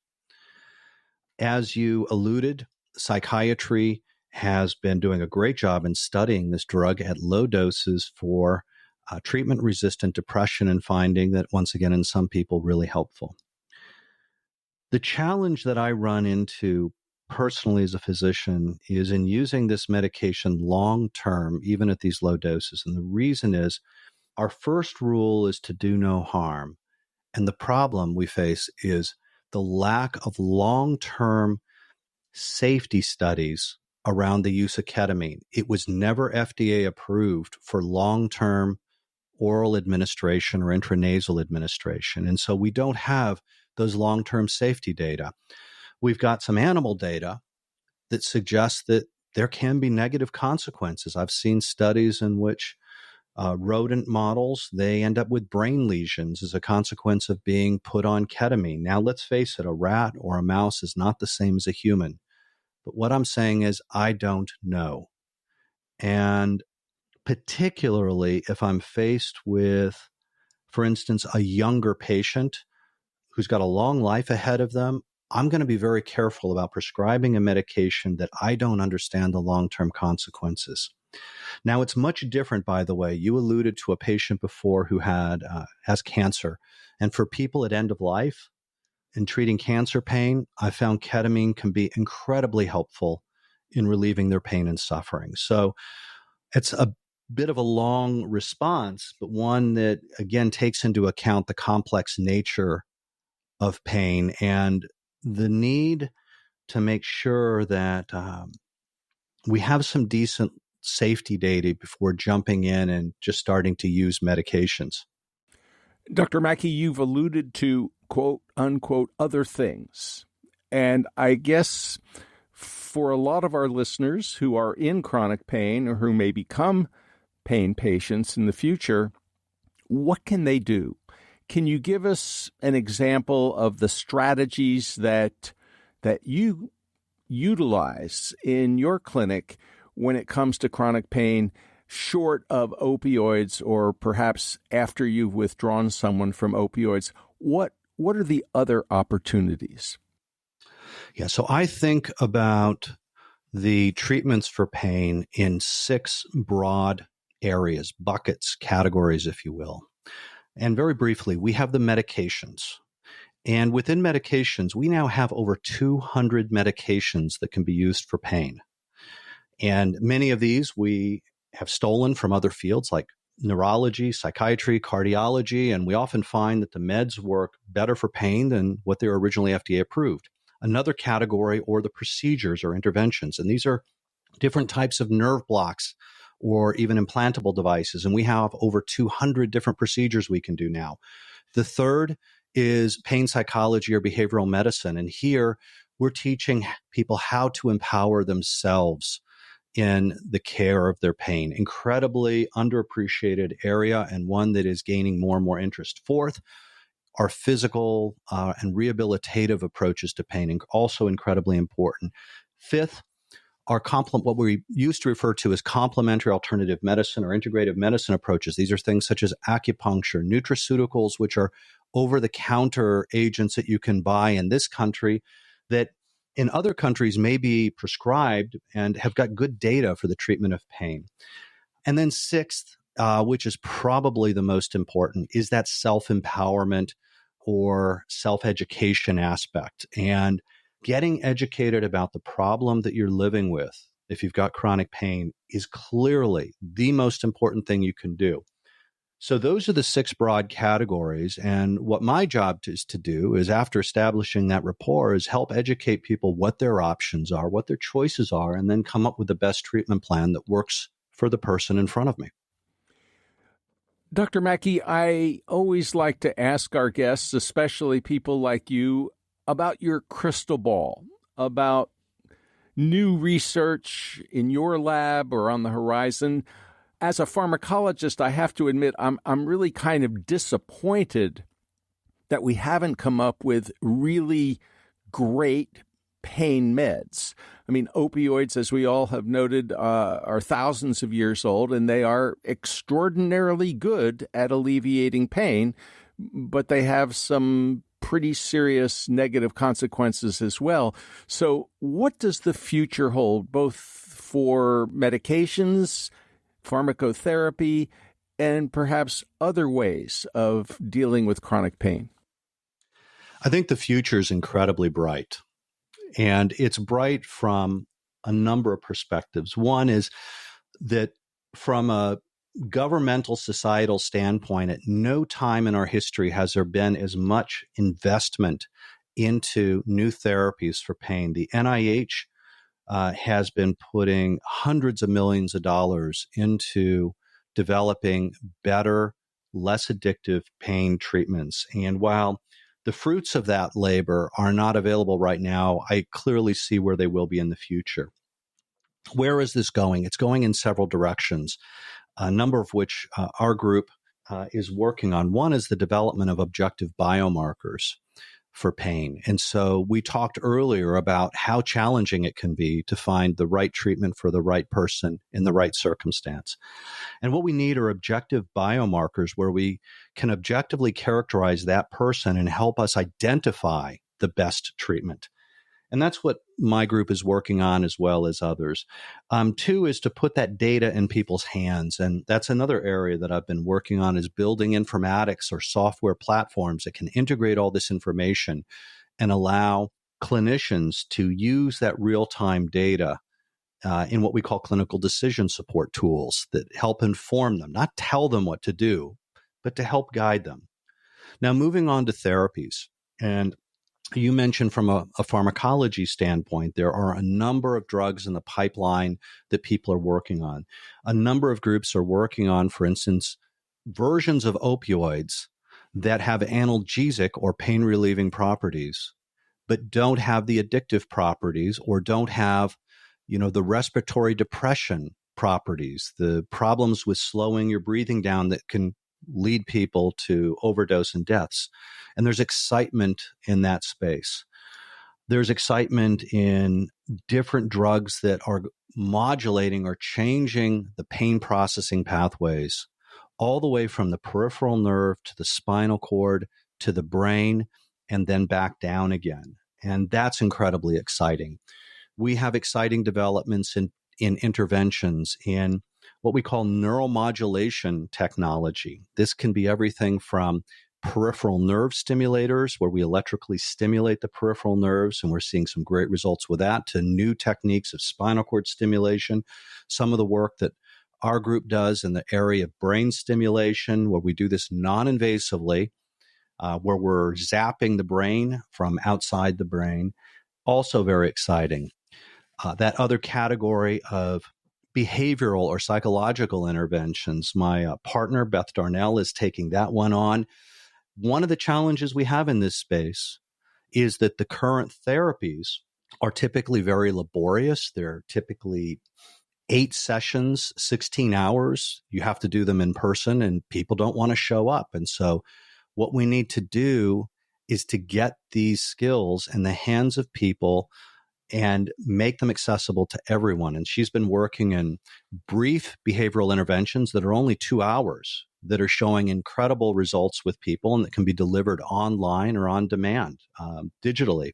Speaker 4: As you alluded, psychiatry has been doing a great job in studying this drug at low doses for treatment-resistant depression, and finding that, once again, in some people, really helpful. The challenge that I run into personally as a physician is in using this medication long-term, even at these low doses. And the reason is, our first rule is to do no harm. And the problem we face is the lack of long-term safety studies around the use of ketamine. It was never FDA approved for long-term oral administration or intranasal administration. And so we don't have those long-term safety data. We've got some animal data that suggests that there can be negative consequences. I've seen studies in which rodent models, they end up with brain lesions as a consequence of being put on ketamine. Now, let's face it, a rat or a mouse is not the same as a human. But what I'm saying is, I don't know. And particularly if I'm faced with, for instance, a younger patient who's got a long life ahead of them, I'm going to be very careful about prescribing a medication that I don't understand the long-term consequences. Now, it's much different, by the way. You alluded to a patient before who has cancer. And for people at end of life, in treating cancer pain, I found ketamine can be incredibly helpful in relieving their pain and suffering. So it's a bit of a long response, but one that, again, takes into account the complex nature of pain and the need to make sure that we have some decent safety data before jumping in and just starting to use medications.
Speaker 1: Dr. Mackey, you've alluded to quote unquote other things. And I guess for a lot of our listeners who are in chronic pain or who may become pain patients in the future, what can they do? Can you give us an example of the strategies that you utilize in your clinic when it comes to chronic pain, short of opioids, or perhaps after you've withdrawn someone from opioids? What what are the other opportunities?
Speaker 4: Yeah, so I think about the treatments for pain in 6 broad areas, buckets, categories, if you will. And very briefly, we have the medications. And within medications, we now have over 200 medications that can be used for pain. And many of these we have stolen from other fields like neurology, psychiatry, cardiology, and we often find that the meds work better for pain than what they were originally FDA approved. Another category or the procedures or interventions, and these are different types of nerve blocks or even implantable devices, and we have over 200 different procedures we can do now. The third is pain psychology or behavioral medicine, and here we're teaching people how to empower themselves in the care of their pain. Incredibly underappreciated area and one that is gaining more and more interest. Fourth, our physical and rehabilitative approaches to pain, also incredibly important. Fifth, our what we used to refer to as complementary alternative medicine or integrative medicine approaches. These are things such as acupuncture, nutraceuticals, which are over-the-counter agents that you can buy in this country that in other countries may be prescribed and have got good data for the treatment of pain. And then sixth, which is probably the most important, is that self-empowerment or self-education aspect. And getting educated about the problem that you're living with, if you've got chronic pain, is clearly the most important thing you can do. So those are the 6 broad categories. And what my job is to do is, after establishing that rapport, is help educate people what their options are, what their choices are, and then come up with the best treatment plan that works for the person in front of me.
Speaker 1: Dr. Mackey, I always like to ask our guests, especially people like you, about your crystal ball, about new research in your lab or on the horizon. As a pharmacologist, I have to admit I'm really kind of disappointed that we haven't come up with really great pain meds. I mean, opioids, as we all have noted, are thousands of years old, and they are extraordinarily good at alleviating pain, but they have some pretty serious negative consequences as well. So what does the future hold, both for medications, pharmacotherapy, and perhaps other ways of dealing with chronic pain?
Speaker 4: I think the future is incredibly bright. And it's bright from a number of perspectives. One is that from a governmental societal standpoint, at no time in our history has there been as much investment into new therapies for pain. The NIH has been putting hundreds of millions of dollars into developing better, less addictive pain treatments. And while the fruits of that labor are not available right now, I clearly see where they will be in the future. Where is this going? It's going in several directions, a number of which our group is working on. One is the development of objective biomarkers for pain. And so we talked earlier about how challenging it can be to find the right treatment for the right person in the right circumstance. And what we need are objective biomarkers where we can objectively characterize that person and help us identify the best treatment. And that's what my group is working on, as well as others. 2 is to put that data in people's hands. And that's another area that I've been working on, is building informatics or software platforms that can integrate all this information and allow clinicians to use that real-time data in what we call clinical decision support tools that help inform them, not tell them what to do, but to help guide them. Now, moving on to therapies. And you mentioned from a pharmacology standpoint, there are a number of drugs in the pipeline that people are working on. A number of groups are working on, for instance, versions of opioids that have analgesic or pain-relieving properties, but don't have the addictive properties or don't have, the respiratory depression properties, the problems with slowing your breathing down that can lead people to overdose and deaths. And there's excitement in that space. There's excitement in different drugs that are modulating or changing the pain processing pathways, all the way from the peripheral nerve to the spinal cord to the brain, and then back down again. And that's incredibly exciting. We have exciting developments in interventions in what we call neuromodulation technology. This can be everything from peripheral nerve stimulators, where we electrically stimulate the peripheral nerves, and we're seeing some great results with that, to new techniques of spinal cord stimulation. Some of the work that our group does in the area of brain stimulation, where we do this non-invasively, where we're zapping the brain from outside the brain, also very exciting. That other category of behavioral or psychological interventions, my partner, Beth Darnell, is taking that one on. One of the challenges we have in this space is that the current therapies are typically very laborious. They're typically 8 sessions, 16 hours. You have to do them in person, and people don't want to show up. And so what we need to do is to get these skills in the hands of people and make them accessible to everyone. And she's been working in brief behavioral interventions that are only 2 hours, that are showing incredible results with people and that can be delivered online or on demand, digitally.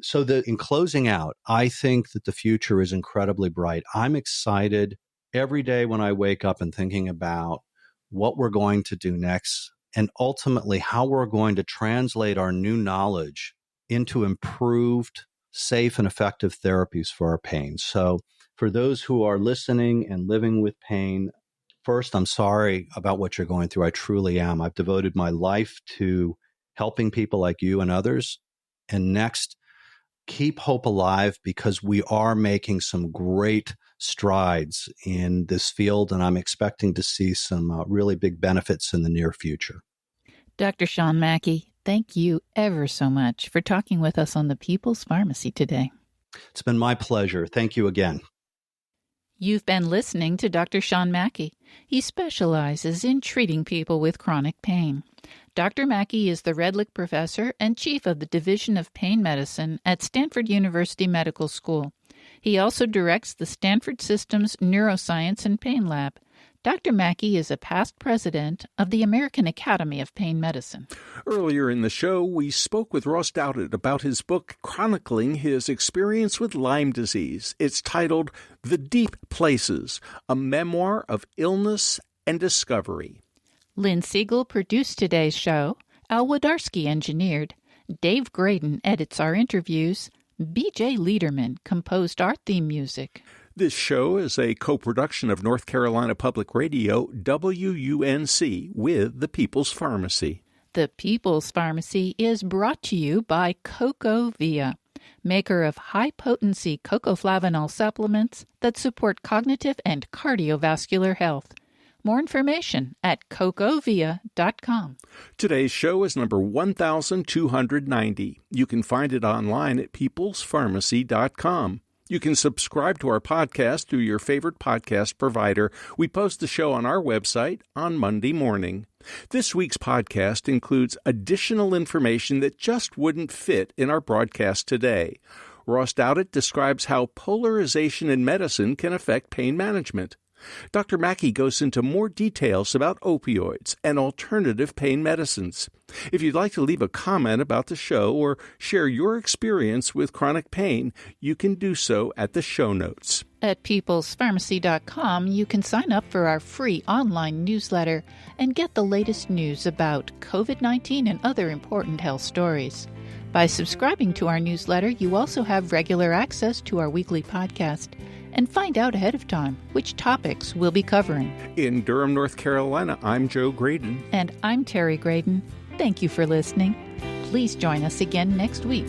Speaker 4: So in closing out, I think that the future is incredibly bright. I'm excited every day when I wake up and thinking about what we're going to do next, and ultimately how we're going to translate our new knowledge into improved, safe, and effective therapies for our pain. So for those who are listening and living with pain, first, I'm sorry about what you're going through. I truly am. I've devoted my life to helping people like you and others. And next, keep hope alive, because we are making some great strides in this field, and I'm expecting to see some really big benefits in the near future.
Speaker 2: Dr. Sean Mackey, thank you ever so much for talking with us on the People's Pharmacy today.
Speaker 4: It's been my pleasure. Thank you again.
Speaker 2: You've been listening to Dr. Sean Mackey. He specializes in treating people with chronic pain. Dr. Mackey is the Redlich Professor and Chief of the Division of Pain Medicine at Stanford University Medical School. He also directs the Stanford System's Neuroscience and Pain Lab. Dr. Mackey is a past president of the American Academy of Pain Medicine.
Speaker 1: Earlier in the show, we spoke with Ross Dowdett about his book chronicling his experience with Lyme disease. It's titled The Deep Places, a memoir of illness and discovery.
Speaker 2: Lynn Siegel produced today's show. Al Wodarski engineered. Dave Graydon edits our interviews. B.J. Liederman composed our theme music.
Speaker 1: This show is a co-production of North Carolina Public Radio, WUNC, with the People's Pharmacy.
Speaker 2: The People's Pharmacy is brought to you by CocoVia, maker of high-potency cocoflavanol supplements that support cognitive and cardiovascular health. More information at cocovia.com.
Speaker 1: Today's show is number 1290. You can find it online at peoplespharmacy.com. You can subscribe to our podcast through your favorite podcast provider. We post the show on our website on Monday morning. This week's podcast includes additional information that just wouldn't fit in our broadcast today. Ross Dowdett describes how polarization in medicine can affect pain management. Dr. Mackey goes into more details about opioids and alternative pain medicines. If you'd like to leave a comment about the show or share your experience with chronic pain, you can do so at the show notes.
Speaker 2: At peoplespharmacy.com, you can sign up for our free online newsletter and get the latest news about COVID-19 and other important health stories. By subscribing to our newsletter, you also have regular access to our weekly podcast and find out ahead of time which topics we'll be covering.
Speaker 1: In Durham, North Carolina, I'm Joe Graydon.
Speaker 2: And I'm Terry Graydon. Thank you for listening. Please join us again next week.